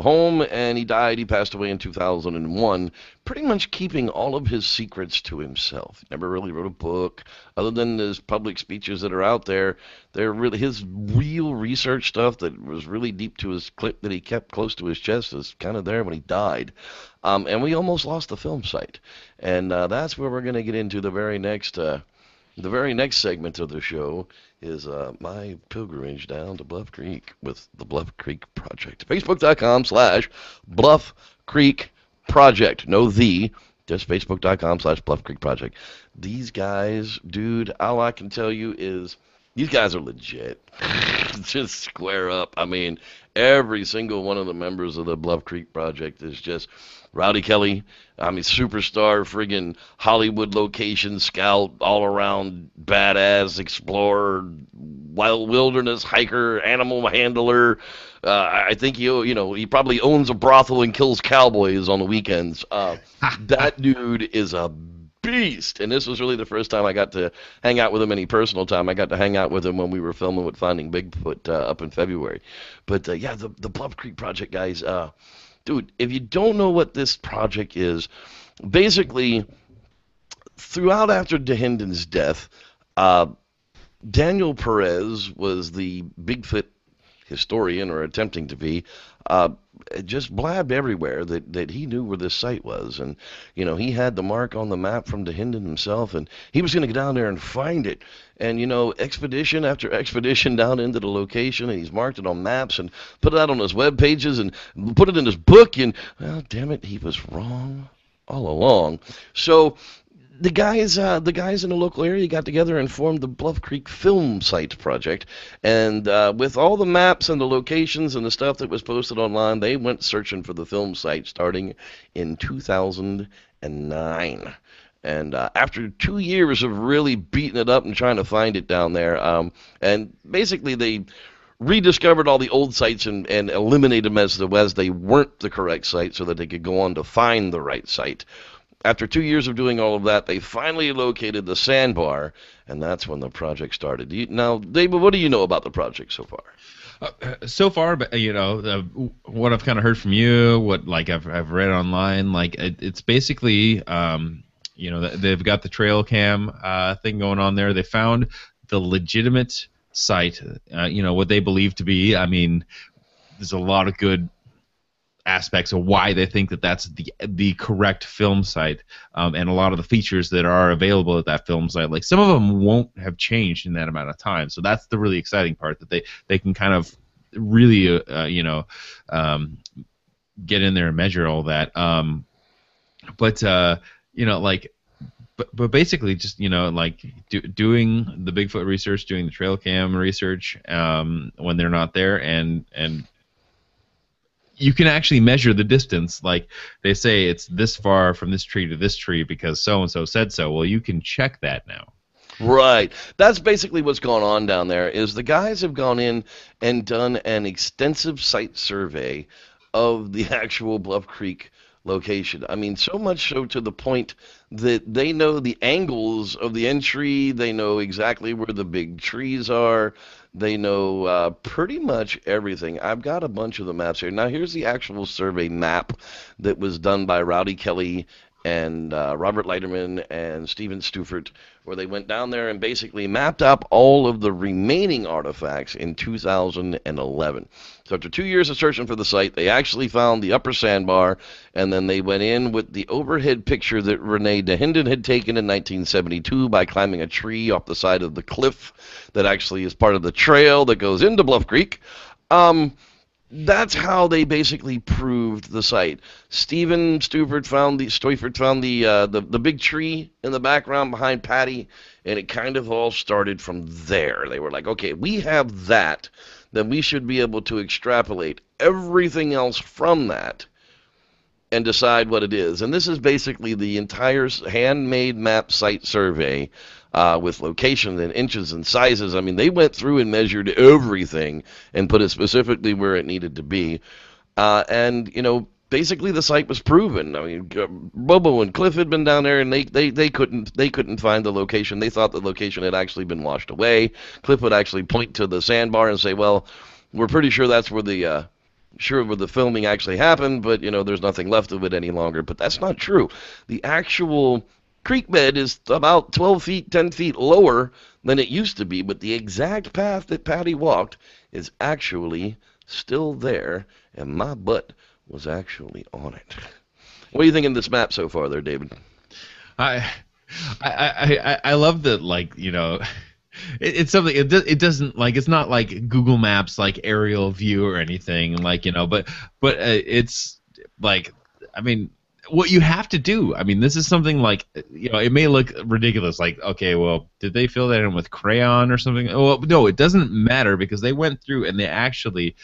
home, and he died. He passed away in 2001, pretty much keeping all of his secrets to himself. He never really wrote a book, other than his public speeches that are out there. They're really his real research stuff that was really deep to his clip that he kept close to his chest is kind of there when he died. And we almost lost the film site, and that's where we're going to get into the very next segment of the show is my pilgrimage down to Bluff Creek with the Bluff Creek Project. Facebook.com/Bluff Creek Project. No just Facebook.com/Bluff Creek Project. These guys, dude, all I can tell you is these guys are legit. Just square up. I mean, every single one of the members of the Bluff Creek Project is just Rowdy Kelly, superstar, friggin' Hollywood location scout, all around badass explorer, wild wilderness hiker, animal handler. I think he probably owns a brothel and kills cowboys on the weekends. That dude is a beast, and this was really the first time I got to hang out with him any personal time. I got to hang out with him when we were filming with Finding Bigfoot up in February. But yeah, the Bluff Creek Project guys. Dude, if you don't know what this project is, basically, throughout after Dahinden's death, Daniel Perez was the Bigfoot historian, or attempting to be, just blabbed everywhere that he knew where this site was. And, he had the mark on the map from Dahinden himself, and he was going to go down there and find it. And, expedition after expedition down into the location, and he's marked it on maps and put it out on his web pages and put it in his book, and, well, damn it, he was wrong all along. So the guys in the local area got together and formed the Bluff Creek Film Site Project, and with all the maps and the locations and the stuff that was posted online, they went searching for the film site starting in 2009. And after 2 years of really beating it up and trying to find it down there, and basically they rediscovered all the old sites and eliminated them as they weren't the correct site, so that they could go on to find the right site. After 2 years of doing all of that, they finally located the sandbar, and that's when the project started. Now, David, what do you know about the project so far? So far, what I've kind of heard from you, what I've read online, it's basically, they've got the trail cam thing going on there. They found the legitimate site, what they believe to be. I mean, there's a lot of good aspects of why they think that that's the correct film site, and a lot of the features that are available at that film site, like some of them won't have changed in that amount of time. So that's the really exciting part, that they can kind of really get in there and measure all that. But basically just doing the Bigfoot research, doing the trail cam research when they're not there, and you can actually measure the distance. Like they say it's this far from this tree to this tree because so-and-so said so. Well, you can check that now. Right. That's basically what's going on down there, is the guys have gone in and done an extensive site survey of the actual Bluff Creek location. I mean, so much so to the point that they know the angles of the entry, they know exactly where the big trees are, they know pretty much everything. I've got a bunch of the maps here. Now, here's the actual survey map that was done by Rowdy Kelly and Robert Leiterman and Steven Stufert, where they went down there and basically mapped up all of the remaining artifacts in 2011. So after 2 years of searching for the site, they actually found the upper sandbar, and then they went in with the overhead picture that Rene Dahinden had taken in 1972 by climbing a tree off the side of the cliff that actually is part of the trail that goes into Bluff Creek. That's how they basically proved the site. Steven Stufert found the big tree in the background behind Patty, and it kind of all started from there. They were like, okay, we have that, then we should be able to extrapolate everything else from that and decide what it is. And this is basically the entire handmade map site survey with locations and inches and sizes. I mean, they went through and measured everything and put it specifically where it needed to be. And basically the site was proven. I mean, Bobo and Cliff had been down there, and they couldn't find the location. They thought the location had actually been washed away. Cliff would actually point to the sandbar and say, "Well, we're pretty sure that's where the filming actually happened, but there's nothing left of it any longer." But that's not true. The actual creek bed is about 12 feet, 10 feet lower than it used to be, but the exact path that Patty walked is actually still there, and my butt was actually on it. What do you think of this map so far there, David? I love that, it's something, it doesn't, it's not like Google Maps, aerial view or anything, but it's I mean, what you have to do, I mean, this is something it may look ridiculous, okay, well, did they fill that in with crayon or something? Well, no, it doesn't matter, because they went through and they actually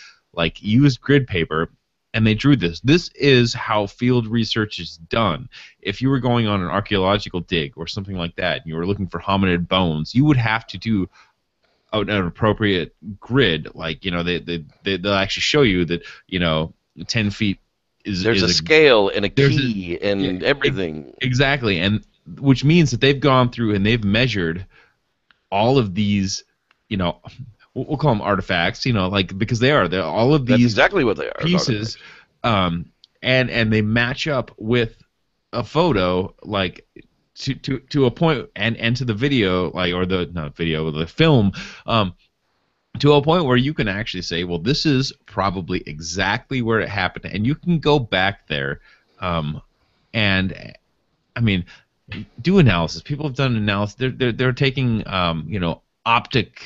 used grid paper and they drew this. This is how field research is done. If you were going on an archaeological dig or something like that, and you were looking for hominid bones, you would have to do an appropriate grid. They'll actually show you that 10 feet there's a scale and a key and everything. Exactly, and which means that they've gone through and they've measured all of these, we'll call them artifacts, because they're all of these. That's exactly what they are. Pieces, and they match up with a photo, to a point, and to the video, the film. To a point where you can actually say, well, this is probably exactly where it happened, and you can go back there, and I mean, do analysis. People have done analysis. They're taking optic,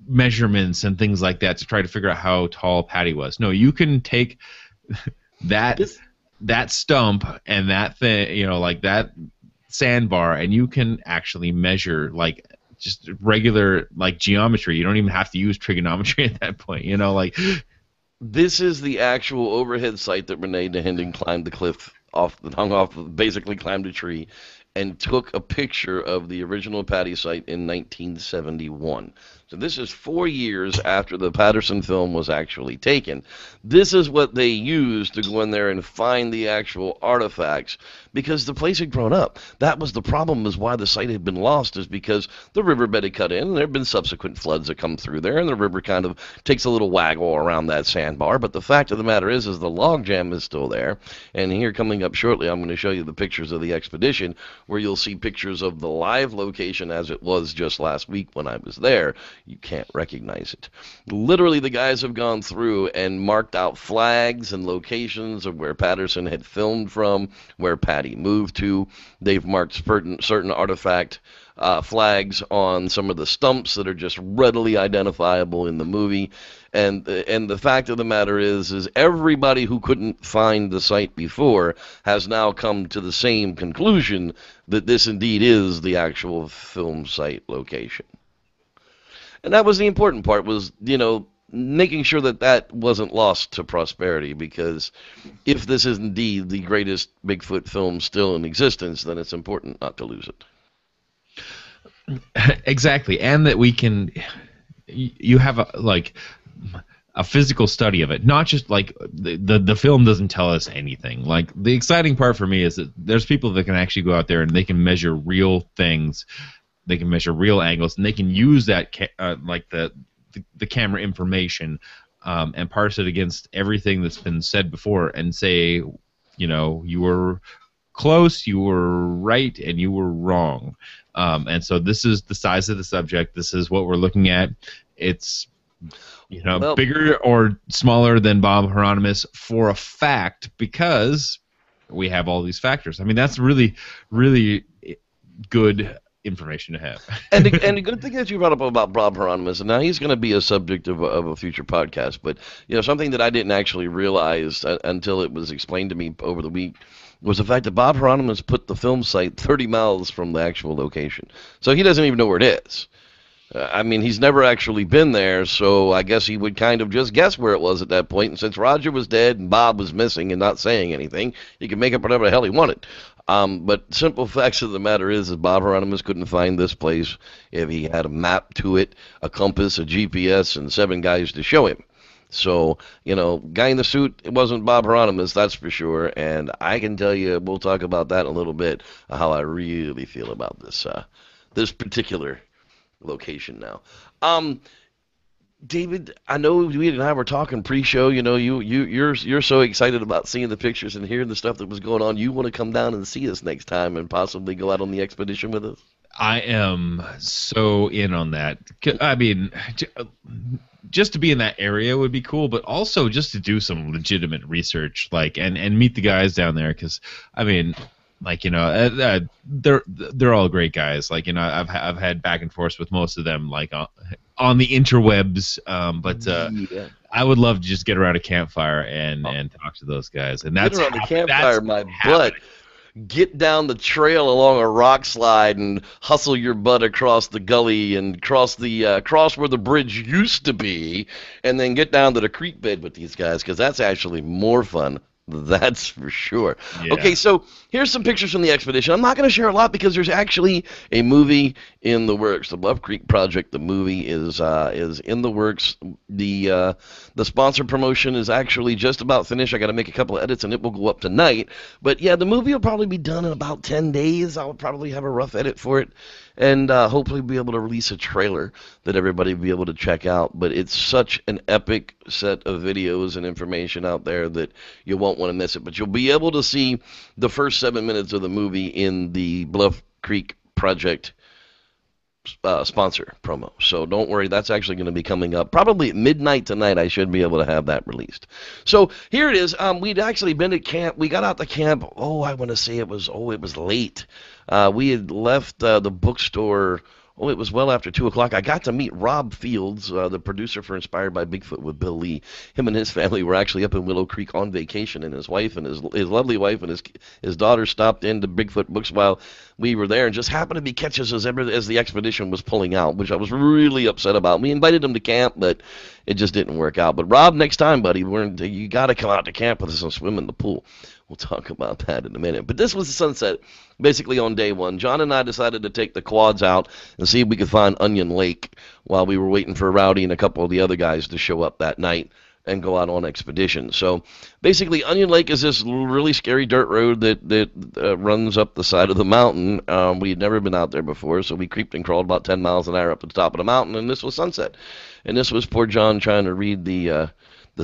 measurements and things like that to try to figure out how tall Patty was. No, you can take that stump and that thing, that sandbar, and you can actually measure just regular geometry. You don't even have to use trigonometry at that point. This is the actual overhead site that Rene Dahinden climbed the cliff basically climbed a tree, and took a picture of the original Patty site in 1971. So this is 4 years after the Patterson film was actually taken. This is what they used to go in there and find the actual artifacts, because the place had grown up. That was the problem, is why the site had been lost, is because the riverbed had cut in, and there have been subsequent floods that come through there, and the river kind of takes a little waggle around that sandbar. But the fact of the matter is the log jam is still there. And here, coming up shortly, I'm going to show you the pictures of the expedition, where you'll see pictures of the live location as it was just last week when I was there. you can't recognize it. Literally, the guys have gone through and marked out flags and locations of where Patterson had filmed from, where Patty moved to. They've marked certain artifact flags on some of the stumps that are just readily identifiable in the movie. And the fact of the matter is everybody who couldn't find the site before has now come to the same conclusion that this indeed is the actual film site location. And that was the important part, was, making sure that that wasn't lost to prosperity, because if this is indeed the greatest Bigfoot film still in existence, then it's important not to lose it. Exactly, and that we can, you have a physical study of it, not just like the film doesn't tell us anything. Like, the exciting part for me is that there's people that can actually go out there and they can measure real things, they can measure real angles, and they can use that the camera information and parse it against everything that's been said before and say, you were close, you were right, and you were wrong. And so this is the size of the subject. This is what we're looking at. It's bigger or smaller than Bob Hieronymus for a fact, because we have all these factors. I mean, that's really, really good information to have. And the good thing that you brought up about Bob Hieronymus, and now he's going to be a subject of a future podcast, but something that I didn't actually realize until it was explained to me over the week was the fact that Bob Hieronymus put the film site 30 miles from the actual location. So he doesn't even know where it is. I mean, he's never actually been there, so I guess he would kind of just guess where it was at that point. And since Roger was dead and Bob was missing and not saying anything, he could make up whatever the hell he wanted. But simple facts of the matter is Bob Hieronymus couldn't find this place if he had a map to it, a compass, a GPS, and 7 guys to show him. So, guy in the suit, it wasn't Bob Hieronymus, that's for sure. And I can tell you, we'll talk about that in a little bit, how I really feel about this particular location now. David, I know we and I were talking pre-show. You're so excited about seeing the pictures and hearing the stuff that was going on. You want to come down and see us next time and possibly go out on the expedition with us? I am so in on that. I mean, just to be in that area would be cool, but also just to do some legitimate research, and meet the guys down there, because I mean, they're all great guys. I've had back and forth with most of them, on the interwebs. But I would love to just get around a campfire and talk to those guys. And that's get around the campfire, my butt. Get down the trail along a rock slide and hustle your butt across the gully and cross where the bridge used to be, and then get down to the creek bed with these guys, because that's actually more fun. That's for sure. Yeah. Okay, so here's some pictures from the expedition. I'm not going to share a lot because there's actually a movie in the works. The Bluff Creek Project, the movie is in the works. The sponsor promotion is actually just about finished. I got to make a couple of edits and it will go up tonight. But yeah, the movie will probably be done in about 10 days. I'll probably have a rough edit for it, and hopefully be able to release a trailer that everybody will be able to check out. But it's such an epic set of videos and information out there that you won't want to miss it. But you'll be able to see the first 7 minutes of the movie in the Bluff Creek Project sponsor promo. So don't worry, that's actually going to be coming up probably at midnight tonight. I should be able to have that released. So here it is. We'd actually been at camp. We got out to camp. I want to say it was late. We had left the bookstore. It was well after 2 o'clock. I got to meet Rob Fields, the producer for Inspired by Bigfoot with Bill Lee. Him and his family were actually up in Willow Creek on vacation, and his wife and his lovely wife and his daughter stopped into Bigfoot Books while we were there, and just happened to be catches as the expedition was pulling out, which I was really upset about. We invited him to camp, but it just didn't work out. But Rob, next time, buddy, you got to come out to camp with us and swim in the pool. We'll talk about that in a minute. But this was the sunset, basically on day one. John and I decided to take the quads out and see if we could find Onion Lake while we were waiting for Rowdy and a couple of the other guys to show up that night and go out on expedition. So basically, Onion Lake is this really scary dirt road that runs up the side of the mountain. We had never been out there before, so we creeped and crawled about 10 miles an hour up to the top of the mountain, and this was sunset. And this was poor John trying to read the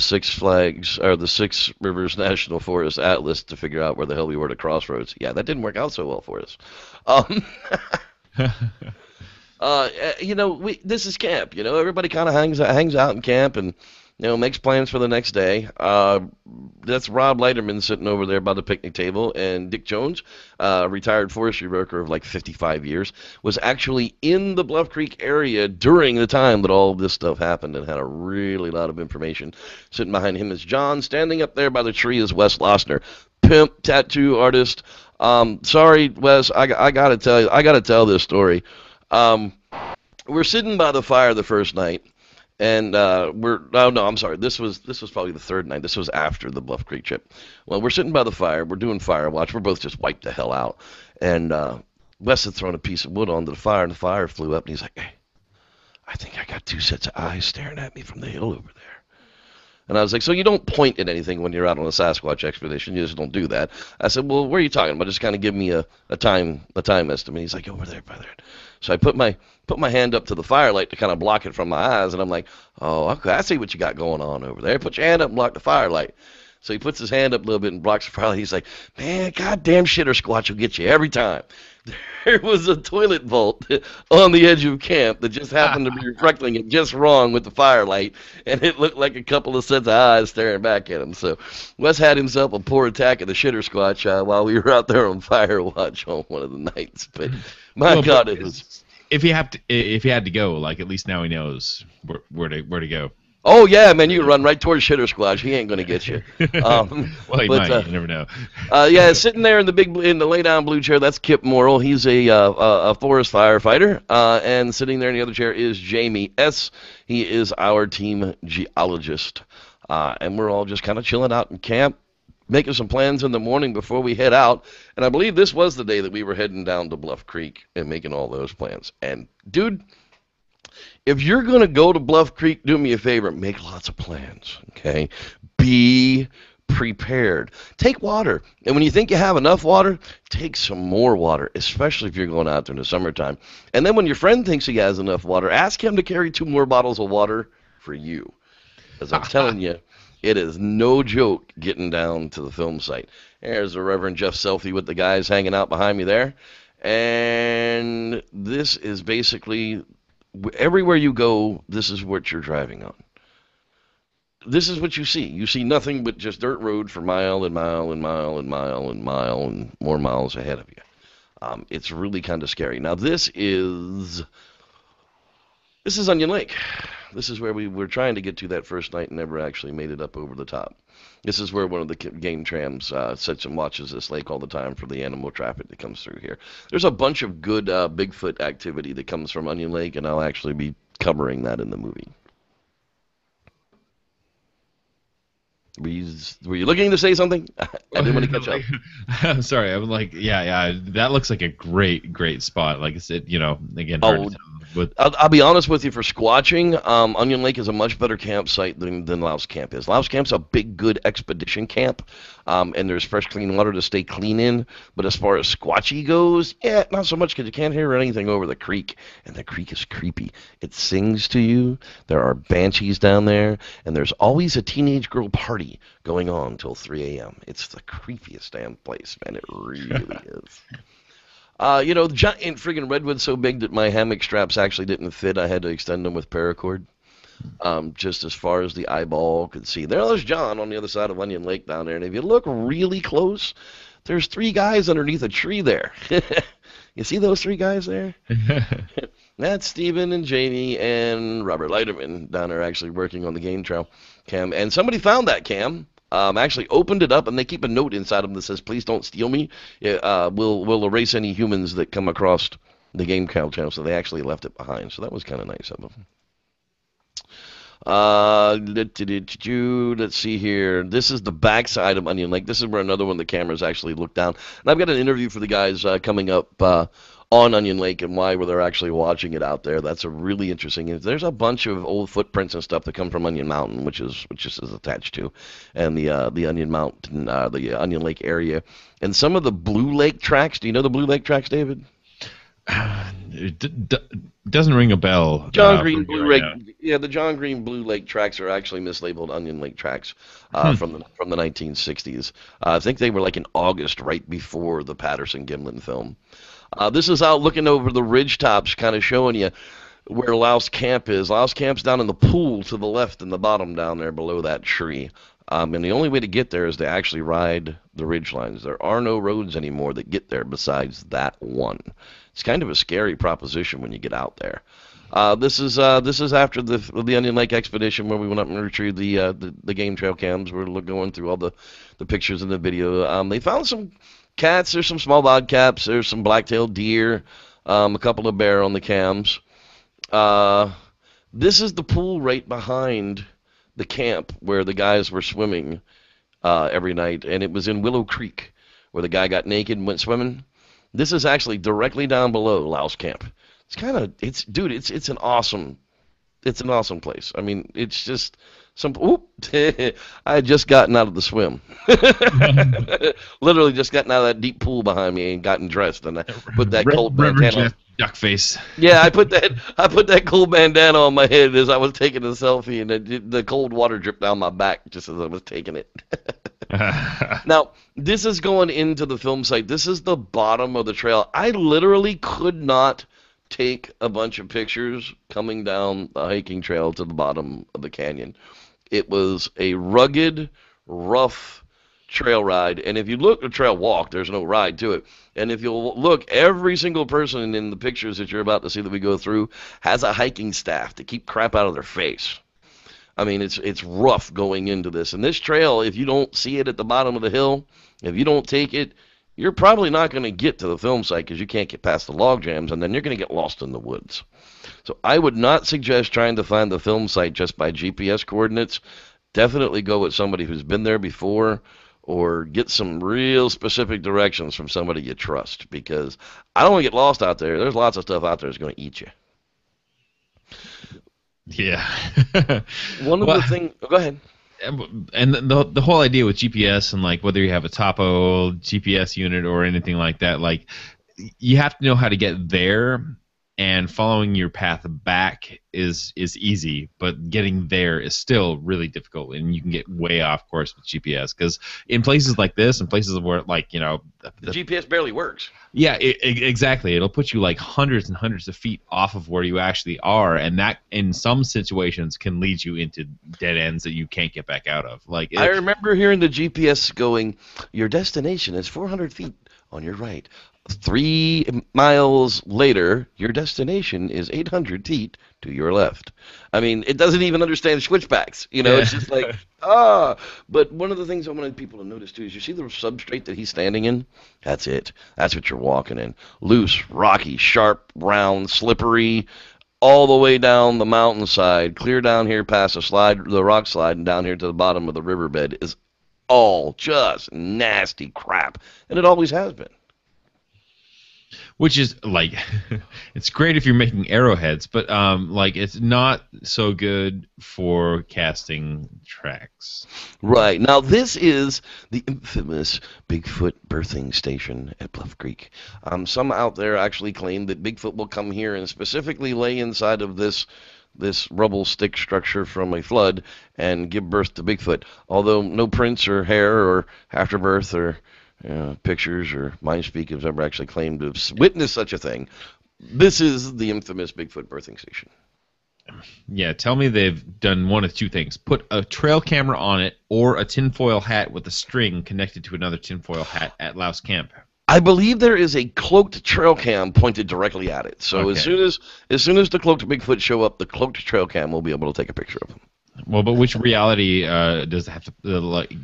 Six Flags, or the Six Rivers National Forest Atlas to figure out where the hell we were at Crossroads. Yeah, that didn't work out so well for us. This is camp. Everybody kind of hangs out in camp and makes plans for the next day. That's Rob Leiterman sitting over there by the picnic table, and Dick Jones, retired forestry worker of like 55 years, was actually in the Bluff Creek area during the time that all of this stuff happened and had a really lot of information. Sitting behind him is John. Standing up there by the tree is Wes Losner, pimp tattoo artist. Sorry, Wes, I gotta tell this story. We're sitting by the fire the first night, and I'm sorry. This was probably the third night. This was after the Bluff Creek trip. Well, we're sitting by the fire. We're doing fire watch. We're both just wiped the hell out. And Wes had thrown a piece of wood onto the fire, and the fire flew up. And he's like, "Hey, I think I got two sets of eyes staring at me from the hill over there." And I was like, "So you don't point at anything when you're out on a Sasquatch expedition? You just don't do that?" I said, "Well, what are you talking about? Just kind of give me a time estimate." He's like, "Over there, by there." So I put my hand up to the firelight to kind of block it from my eyes, and I'm like, "Oh, okay, I see what you got going on over there. Put your hand up and block the firelight." So he puts his hand up a little bit and blocks the firelight. He's like, "Man, goddamn shitter squatch will get you every time." There was a toilet vault on the edge of camp that just happened to be reflecting it just wrong with the firelight, and it looked like a couple of sets of eyes staring back at him. So Wes had himself a poor attack of the shitter squatch while we were out there on fire watch on one of the nights. But my God, it was. If he had to go, like, at least now he knows where to go. Oh yeah, man, you can run right towards shitter squatch. He ain't gonna get you. Well, he might. You never know. Yeah, sitting there in the lay down blue chair, that's Kip Morrill. He's a forest firefighter. And sitting there in the other chair is Jamie S. He is our team geologist. And we're all just kind of chilling out in camp, making some plans in the morning before we head out. And I believe this was the day that we were heading down to Bluff Creek and making all those plans. And dude, if you're going to go to Bluff Creek, do me a favor, make lots of plans, okay? Be prepared. Take water. And when you think you have enough water, take some more water, especially if you're going out there in the summertime. And then when your friend thinks he has enough water, ask him to carry 2 more bottles of water for you. As I'm telling you, it is no joke getting down to the film site. There's the Reverend Jeff Selfie with the guys hanging out behind me there. And this is basically... everywhere you go, this is what you're driving on. This is what you see. You see nothing but just dirt road for mile and mile and mile and mile and mile and more miles ahead of you. It's really kind of scary. Now, this is Onion Lake. This is where we were trying to get to that first night and never actually made it up over the top. This is where one of the game trams sits and watches this lake all the time for the animal traffic that comes through here. There's a bunch of good Bigfoot activity that comes from Onion Lake, and I'll actually be covering that in the movie. Were you looking to say something? I didn't want to catch up. I'm sorry. I'm like, yeah. That looks like a great spot. Like I said, again, hard to tell. But I'll be honest with you, for squatching, Onion Lake is a much better campsite than Louse Camp is. Louse Camp's a big, good expedition camp, and there's fresh, clean water to stay clean in. But as far as squatchy goes, yeah, not so much, because you can't hear anything over the creek, and the creek is creepy. It sings to you. There are banshees down there, and there's always a teenage girl party going on till 3 a.m. It's the creepiest damn place, man. It really is. The giant friggin' redwood's so big that my hammock straps actually didn't fit. I had to extend them with paracord, just as far as the eyeball could see. There's John on the other side of Onion Lake down there, and if you look really close, there's 3 guys underneath a tree there. You see those 3 guys there? That's Stephen and Jamie and Robert Leiterman down there actually working on the game trail cam. And somebody found that cam. Actually opened it up, and they keep a note inside them that says, "Please don't steal me. We'll erase any humans that come across the game trail channel." So they actually left it behind. So that was kind of nice of them. Let's see here. This is the backside of Onion Lake. This is where another one of the cameras actually look down. And I've got an interview for the guys coming up on Onion Lake and why they're actually watching it out there. That's a really interesting. There's a bunch of old footprints and stuff that come from Onion Mountain, which is attached to, and the Onion Mountain, the Onion Lake area, and some of the Blue Lake tracks. Do you know the Blue Lake tracks, David? It doesn't ring a bell. John Green Blue Lake. Yeah, the John Green Blue Lake tracks are actually mislabeled Onion Lake tracks from the 1960s. I think they were like in August, right before the Patterson Gimlin film. This is out looking over the ridge tops, kind of showing you where Louse Camp is. Louse Camp's down in the pool to the left in the bottom down there below that tree. And the only way to get there is to actually ride the ridge lines. There are no roads anymore that get there besides that one. It's kind of a scary proposition when you get out there. This is after the Onion Lake expedition where we went up and retrieved the game trail cams. We're going through all the pictures in the video. They found some cats. There's some small bobcats. There's some black-tailed deer. A couple of bear on the cams. This is the pool right behind the camp where the guys were swimming every night, and it was in Willow Creek where the guy got naked and went swimming. This is actually directly down below Louse Camp. It's an awesome place. I mean, it's just I had just gotten out of the swim. Literally just gotten out of that deep pool behind me and gotten dressed, and I put that cold bandana on. Duck face. Yeah, I put that cold bandana on my head as I was taking the selfie, and the cold water dripped down my back just as I was taking it. Now, this is going into the film site. This is the bottom of the trail. I literally could not take a bunch of pictures coming down the hiking trail to the bottom of the canyon. It was a rugged, rough trail ride, and if you look at trail walk, there's no ride to it. And if you'll look, every single person in the pictures that you're about to see that we go through has a hiking staff to keep crap out of their face. I mean, it's rough going into this. And this trail, if you don't see it at the bottom of the hill, if you don't take it, you're probably not going to get to the film site because you can't get past the log jams, and then you're going to get lost in the woods. So I would not suggest trying to find the film site just by GPS coordinates. Definitely go with somebody who's been there before, or get some real specific directions from somebody you trust, because I don't want to get lost out there. There's lots of stuff out there that's going to eat you. Yeah. One of the things... Go ahead. And the whole idea with GPS, and like whether you have a topo GPS unit or anything like that, like you have to know how to get there, and following your path back is easy, but getting there is still really difficult, and you can get way off course with GPS, because in places like this, and places where, like, you know, the GPS barely works. Yeah, exactly. It'll put you like hundreds and hundreds of feet off of where you actually are, and that in some situations can lead you into dead ends that you can't get back out of. Like, I remember hearing the GPS going, "Your destination is 400 feet on your right. 3 miles later, your destination is 800 feet to your left." I mean, it doesn't even understand switchbacks. You know, It's just like, But one of the things I wanted people to notice, too, is you see the substrate that he's standing in? That's it. That's what you're walking in. Loose, rocky, sharp, round, slippery, all the way down the mountainside, clear down here past the rock slide, and down here to the bottom of the riverbed is all just nasty crap. And it always has been. Which is, like, it's great if you're making arrowheads, but, like, it's not so good for casting tracks. Right. Now, this is the infamous Bigfoot birthing station at Bluff Creek. Some out there actually claim that Bigfoot will come here and specifically lay inside of this rubble stick structure from a flood and give birth to Bigfoot, although no prints or hair or afterbirth or pictures or Mindspeak has ever actually claimed to have witnessed such a thing. This is the infamous Bigfoot birthing station. Yeah, tell me they've done one of two things. Put a trail camera on it, or a tinfoil hat with a string connected to another tinfoil hat at Louse Camp. I believe there is a cloaked trail cam pointed directly at it. So Okay. as soon as the cloaked Bigfoot show up, the cloaked trail cam will be able to take a picture of him. Well, but which reality does it have to like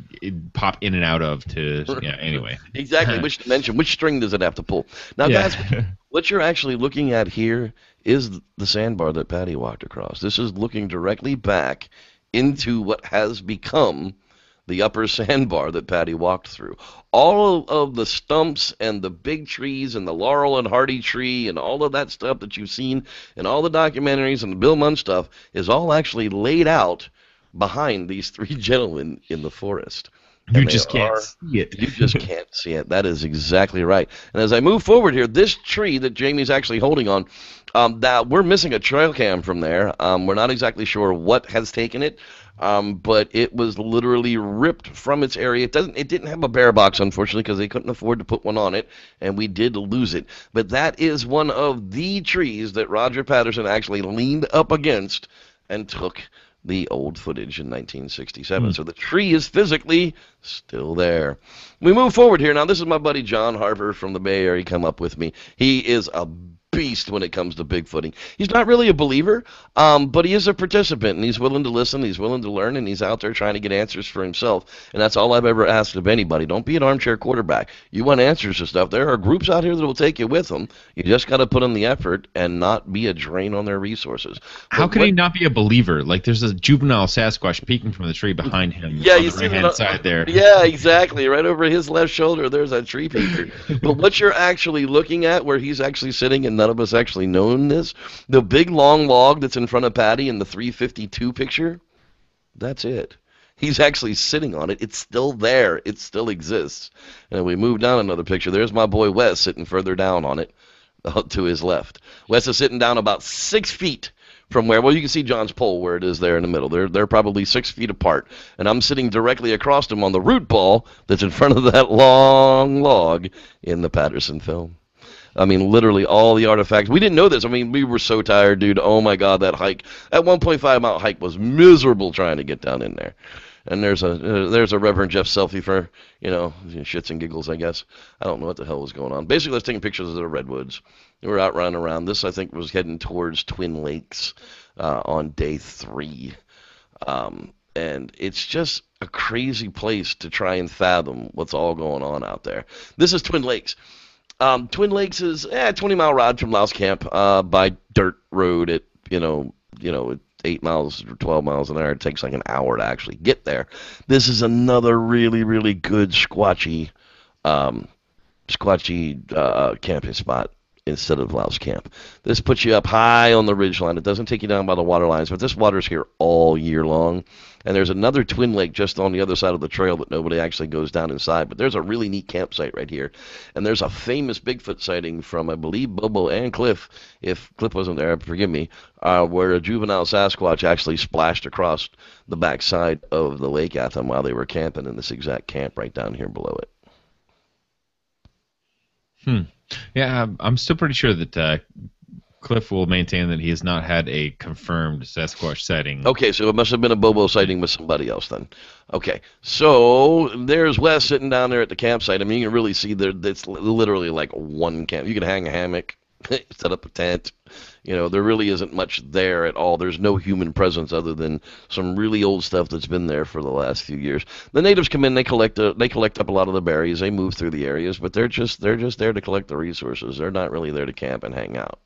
pop in and out of to? Yeah. Anyway. Exactly. Which dimension? Which string does it have to pull? Now, Yeah. guys, what you're actually looking at here is the sandbar that Patty walked across. This is looking directly back into what has become the upper sandbar that Patty walked through. All of the stumps and the big trees and the laurel and hardy tree and all of that stuff that you've seen in all the documentaries and the Bill Munn stuff is all actually laid out behind these 3 gentlemen in the forest. You And they just can't are. see it. You just can't see it. That is exactly right. And as I move forward here, this tree that Jamie's actually holding on, that we're missing a trail cam from there. We're not exactly sure what has taken it, but it was literally ripped from its area. It didn't have a bear box, unfortunately, because they couldn't afford to put one on it, and we did lose it. But that is one of the trees that Roger Patterson actually leaned up against and took the old footage in 1967. So the tree is physically still there. We move forward here. Now, this is my buddy John Harper from the Bay Area. Come up with me. He is a beast when it comes to Bigfooting. He's not really a believer, but he is a participant, and he's willing to listen, he's willing to learn, and he's out there trying to get answers for himself. And that's all I've ever asked of anybody. Don't be an armchair quarterback. You want answers to stuff. There are groups out here that will take you with them. You just got to put in the effort and not be a drain on their resources. How could he not be a believer? Like, there's a juvenile Sasquatch peeking from the tree behind him. Yeah, on you the see right-hand side there. Yeah, exactly. Right over his left shoulder, there's a tree peeker. But what you're actually looking at, where he's actually sitting, and none of us actually know this, the big long log that's in front of Patty in the 352 picture, that's it. He's actually sitting on it. It's still there. It still exists. And we move down another picture. There's my boy Wes sitting further down on it, to his left. Wes is sitting down about 6 feet from where, well, you can see John's pole where it is there in the middle. They're probably 6 feet apart. And I'm sitting directly across him on the root ball that's in front of that long log in the Patterson film. I mean, literally all the artifacts. We didn't know this. I mean, we were so tired, dude. Oh, my God, that hike. That 1.5 mile hike was miserable trying to get down in there. And there's a Reverend Jeff selfie for, shits and giggles, I guess. I don't know what the hell was going on. Basically, I was taking pictures of the redwoods. We were out running around. This, I think, was heading towards Twin Lakes on day 3. And it's just a crazy place to try and fathom what's all going on out there. This is Twin Lakes. Twin Lakes is a 20-mile ride from Louse Camp by dirt road at 8 miles or 12 miles an hour. It takes like an hour to actually get there. This is another really, really good squatchy camping spot instead of Louse Camp. This puts you up high on the ridgeline. It doesn't take you down by the water lines, but this water's here all year long. And there's another twin lake just on the other side of the trail that nobody actually goes down inside. But there's a really neat campsite right here. And there's a famous Bigfoot sighting from, I believe, Bobo and Cliff, if Cliff wasn't there, forgive me, where a juvenile Sasquatch actually splashed across the backside of the lake at them while they were camping in this exact camp right down here below it. Yeah, I'm still pretty sure that Cliff will maintain that he has not had a confirmed Sasquatch sighting. Okay, so it must have been a Bobo sighting with somebody else then. Okay, so there's Wes sitting down there at the campsite. I mean, you can really see it's literally like one camp. You can hang a hammock, set up a tent. There really isn't much there at all. There's no human presence other than some really old stuff that's been there for the last few years. The natives come in, they collect up a lot of the berries, they move through the areas, but they're just there to collect the resources. They're not really there to camp and hang out.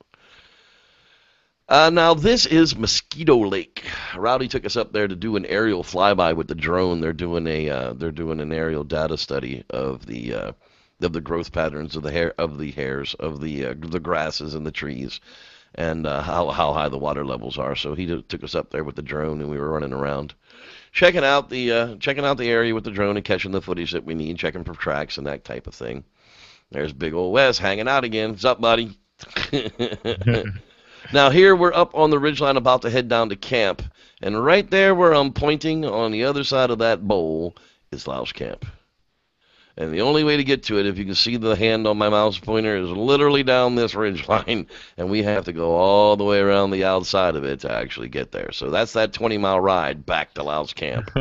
Now this is Mosquito Lake. Rowdy took us up there to do an aerial flyby with the drone. They're doing an aerial data study of the growth patterns of the hairs, of the grasses and the trees, and how high the water levels are. So he took us up there with the drone, and we were running around, checking out the area with the drone and catching the footage that we need, checking for tracks and that type of thing. There's big old Wes hanging out again. What's up, buddy? Now here we're up on the ridgeline about to head down to camp, and right there where I'm pointing on the other side of that bowl is Louse Camp. And the only way to get to it, if you can see the hand on my mouse pointer, is literally down this ridgeline, and we have to go all the way around the outside of it to actually get there. So that's that 20-mile ride back to Louse Camp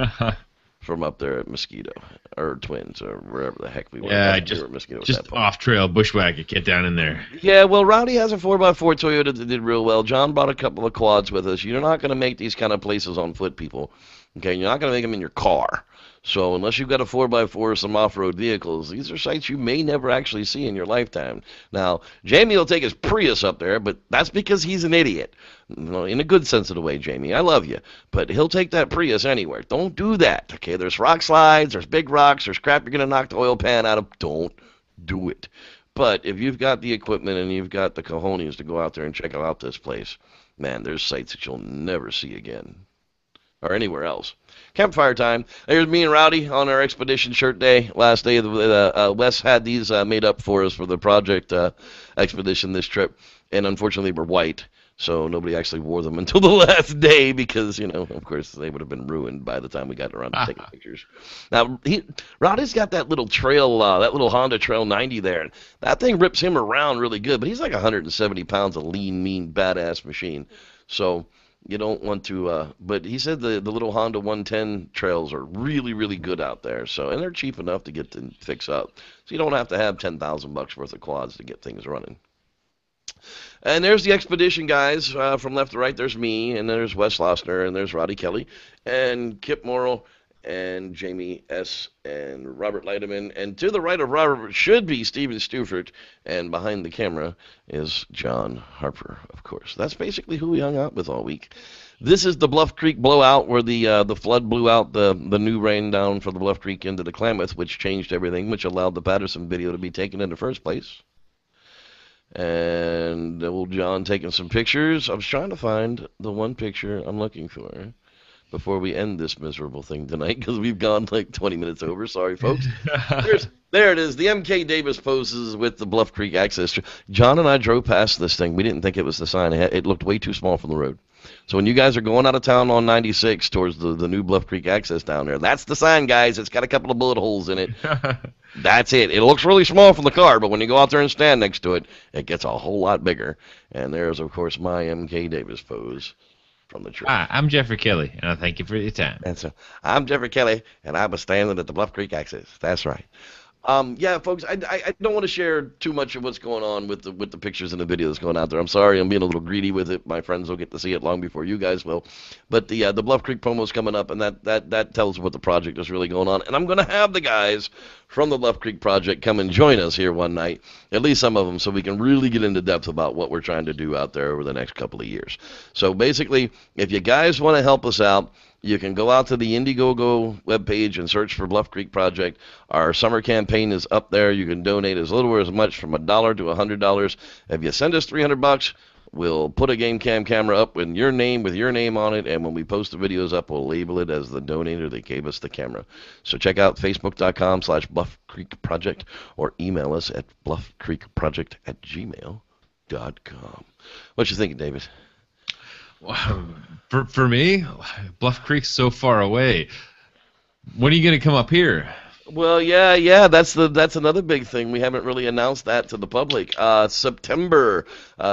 from up there at Mosquito, or Twins, or wherever the heck we were. Yeah, just off-trail bushwhack, get down in there. Yeah, well, Rowdy has a 4x4 Toyota that did real well. John brought a couple of quads with us. You're not going to make these kind of places on foot, people. Okay, you're not going to make them in your car. So unless you've got a 4x4 or some off-road vehicles, these are sites you may never actually see in your lifetime. Now, Jamie will take his Prius up there, but that's because he's an idiot. In a good sense of the way, Jamie. I love you. But he'll take that Prius anywhere. Don't do that, okay? There's rock slides, there's big rocks, there's crap you're going to knock the oil pan out of. Don't do it. But if you've got the equipment and you've got the cojones to go out there and check out this place, man, there's sites that you'll never see again. or anywhere else. Campfire time. There's me and Rowdy on our expedition shirt day. Last day of the Wes had these made up for us for the project expedition this trip, and unfortunately we're white, so nobody actually wore them until the last day because, of course, they would have been ruined by the time we got around to taking pictures. Now, Rowdy's got that little trail, that little Honda Trail 90 there. That thing rips him around really good, but he's like 170 pounds of lean, mean, badass machine. So you don't want to, but he said the little Honda 110 trails are really, really good out there. So, and they're cheap enough to get to fix up. So you don't have to have $10,000 worth of quads to get things running. And there's the expedition guys from left to right. There's me, and there's Wes Lossner, and there's Roddy Kelly, and Kip Morrill, and Jamie S., and Robert Leiteman. And to the right of Robert should be Steven Stufert, and behind the camera is John Harper, of course. That's basically who we hung out with all week. This is the Bluff Creek blowout where the flood blew out the new rain down from the Bluff Creek into the Klamath, which changed everything, which allowed the Patterson video to be taken in the first place. And old John taking some pictures. I was trying to find the one picture I'm looking for before we end this miserable thing tonight, because we've gone like 20 minutes over. Sorry, folks. There it is. The M.K. Davis poses with the Bluff Creek access. John and I drove past this thing. We didn't think it was the sign. It looked way too small from the road. So when you guys are going out of town on 96 towards the new Bluff Creek access down there, that's the sign, guys. It's got a couple of bullet holes in it. That's it. It looks really small from the car, but when you go out there and stand next to it, it gets a whole lot bigger. And there's, of course, my M.K. Davis pose from the trip. Hi, I'm Jeffrey Kelly, and I thank you for your time. And so, I'm Jeffrey Kelly, and I was standing at the Bluff Creek access. That's right. Yeah, folks, I don't want to share too much of what's going on with the pictures and the video that's going out there. I'm sorry, I'm being a little greedy with it. My friends will get to see it long before you guys will. But the Bluff Creek promo's coming up, and that tells what the project is really going on. And I'm going to have the guys from the Bluff Creek project come and join us here one night, at least some of them, so we can really get into depth about what we're trying to do out there over the next couple of years. So basically, if you guys want to help us out, you can go out to the Indiegogo webpage and search for Bluff Creek Project. Our summer campaign is up there. You can donate as little or as much from $1 to $100. If you send us $300, we'll put a game cam camera up with your name on it, and when we post the videos up, we'll label it as the donator that gave us the camera. So check out facebook.com/Bluff Creek Project or email us at bluffcreekproject@gmail.com. What you thinking, David? For me, Bluff Creek's so far away. When are you going to come up here? Well, yeah, that's another big thing. We haven't really announced that to the public. September,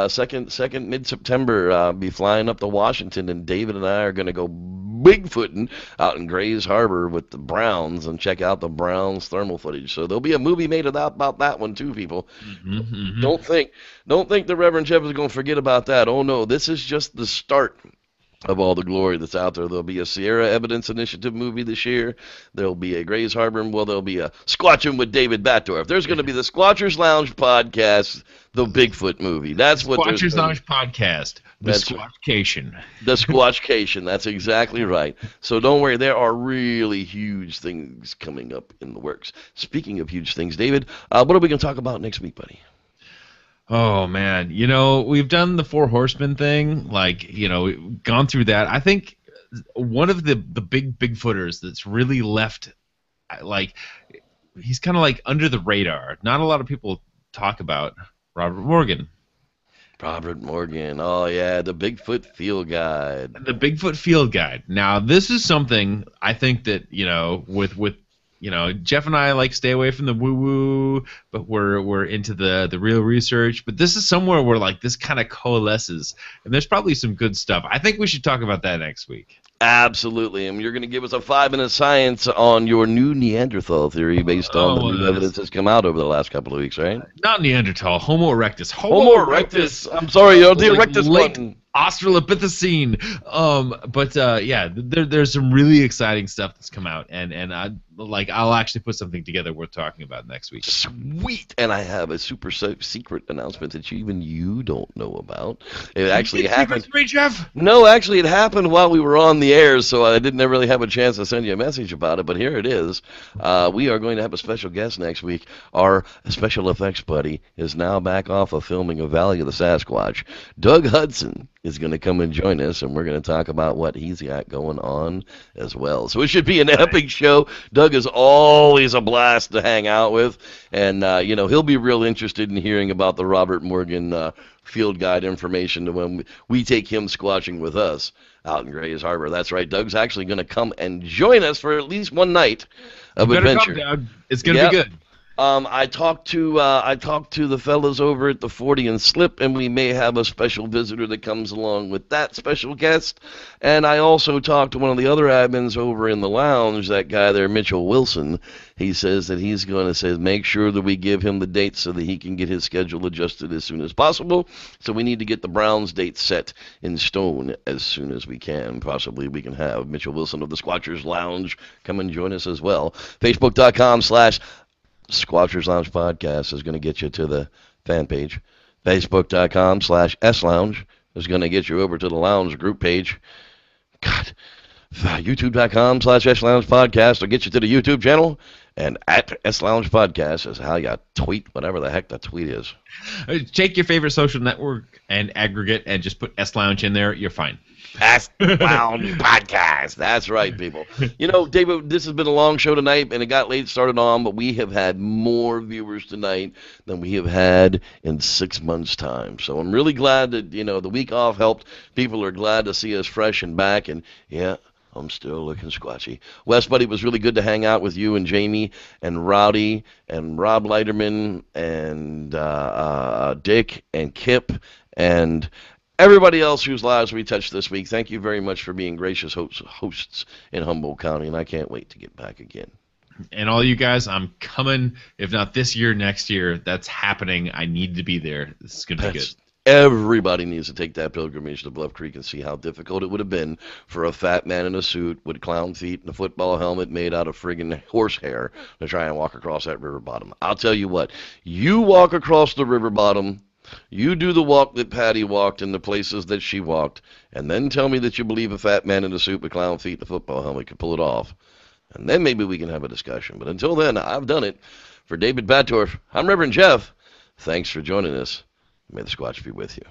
second mid-September, be flying up to Washington, and David and I are going to go Bigfooting out in Grays Harbor with the Browns and check out the Browns thermal footage. So there'll be a movie made about that one too, people. Mm-hmm. Don't think the Reverend Jeff is going to forget about that. Oh no, this is just the start of all the glory that's out there. There'll be a Sierra Evidence Initiative movie this year. There'll be a Grays Harbor, there'll be a Squatching with David Batdorf. There's going to be the Squatchers Lounge podcast, the Bigfoot movie. That's what Squatchers Lounge podcast, the Squatchcation. The Squatchcation, that's exactly right. So don't worry, there are really huge things coming up in the works. Speaking of huge things, David, what are we going to talk about next week, buddy? Oh, man. We've done the Four Horsemen thing. We've gone through that. I think one of the big Bigfooters that's really left, he's kind of under the radar. Not a lot of people talk about Robert Morgan. Robert Morgan. Oh, yeah, the Bigfoot Field Guide. The Bigfoot Field Guide. Now, this is something I think that, with Jeff and I stay away from the woo-woo, but we're into the real research. But this is somewhere where this kind of coalesces, and there's probably some good stuff. I think we should talk about that next week. Absolutely, and you're going to give us a 5-minute science on your new Neanderthal theory based on the new evidence that's come out over the last couple of weeks, right? Not Neanderthal, Homo erectus. Homo erectus. I'm sorry, the erectus button. Australopithecine. There's some really exciting stuff that's come out, and I'll actually put something together worth talking about next week. Sweet, and I have a super secret announcement that even you don't know about. It actually happened. Secret, Jeff? No, actually, it happened while we were on the air, so I didn't really have a chance to send you a message about it. But here it is. We are going to have a special guest next week. Our special effects buddy is now back off of filming a Valley of the Sasquatch. Doug Hudson is going to come and join us, and we're going to talk about what he's got going on as well. So it should be an epic show. Doug is always a blast to hang out with, and he'll be real interested in hearing about the Robert Morgan field guide information when we take him squatching with us out in Grays Harbor. That's right. Doug's actually going to come and join us for at least one night of adventure. Come, Doug. It's going to be good. I talked to the fellas over at the 40 and Slip, and we may have a special visitor that comes along with that special guest. And I also talked to one of the other admins over in the lounge, that guy there, Mitchell Wilson. He says that he's going to say make sure that we give him the dates so that he can get his schedule adjusted as soon as possible. So we need to get the Browns date set in stone as soon as we can. Possibly we can have Mitchell Wilson of the Squatchers Lounge come and join us as well. Facebook.com/Squatchers Lounge Podcast is going to get you to the fan page. Facebook.com/SLounge is going to get you over to the lounge group page. God, YouTube.com/SLounge Podcast will get you to the YouTube channel. And @SLounge Podcast is how you tweet whatever the heck that tweet is. Take your favorite social network and aggregate and just put S-Lounge in there. You're fine. S-Lounge Podcast. That's right, people. David, this has been a long show tonight, and it got late started on, but we have had more viewers tonight than we have had in 6 months' time. So I'm really glad that, the week off helped. People are glad to see us fresh and back, and yeah, I'm still looking squatchy. Wes, buddy, it was really good to hang out with you and Jamie and Rowdy and Rob Leiterman and Dick and Kip and everybody else whose lives we touched this week. Thank you very much for being gracious hosts in Humboldt County, and I can't wait to get back again. And all you guys, I'm coming, if not this year, next year. That's happening. I need to be there. This is going to be good. Everybody needs to take that pilgrimage to Bluff Creek and see how difficult it would have been for a fat man in a suit with clown feet and a football helmet made out of friggin' horsehair to try and walk across that river bottom. I'll tell you what, you walk across the river bottom, you do the walk that Patty walked in the places that she walked, and then tell me that you believe a fat man in a suit with clown feet and a football helmet could pull it off. And then maybe we can have a discussion. But until then, I've done it. For David Batdorf, I'm Reverend Jeff. Thanks for joining us. May the Squatch be with you.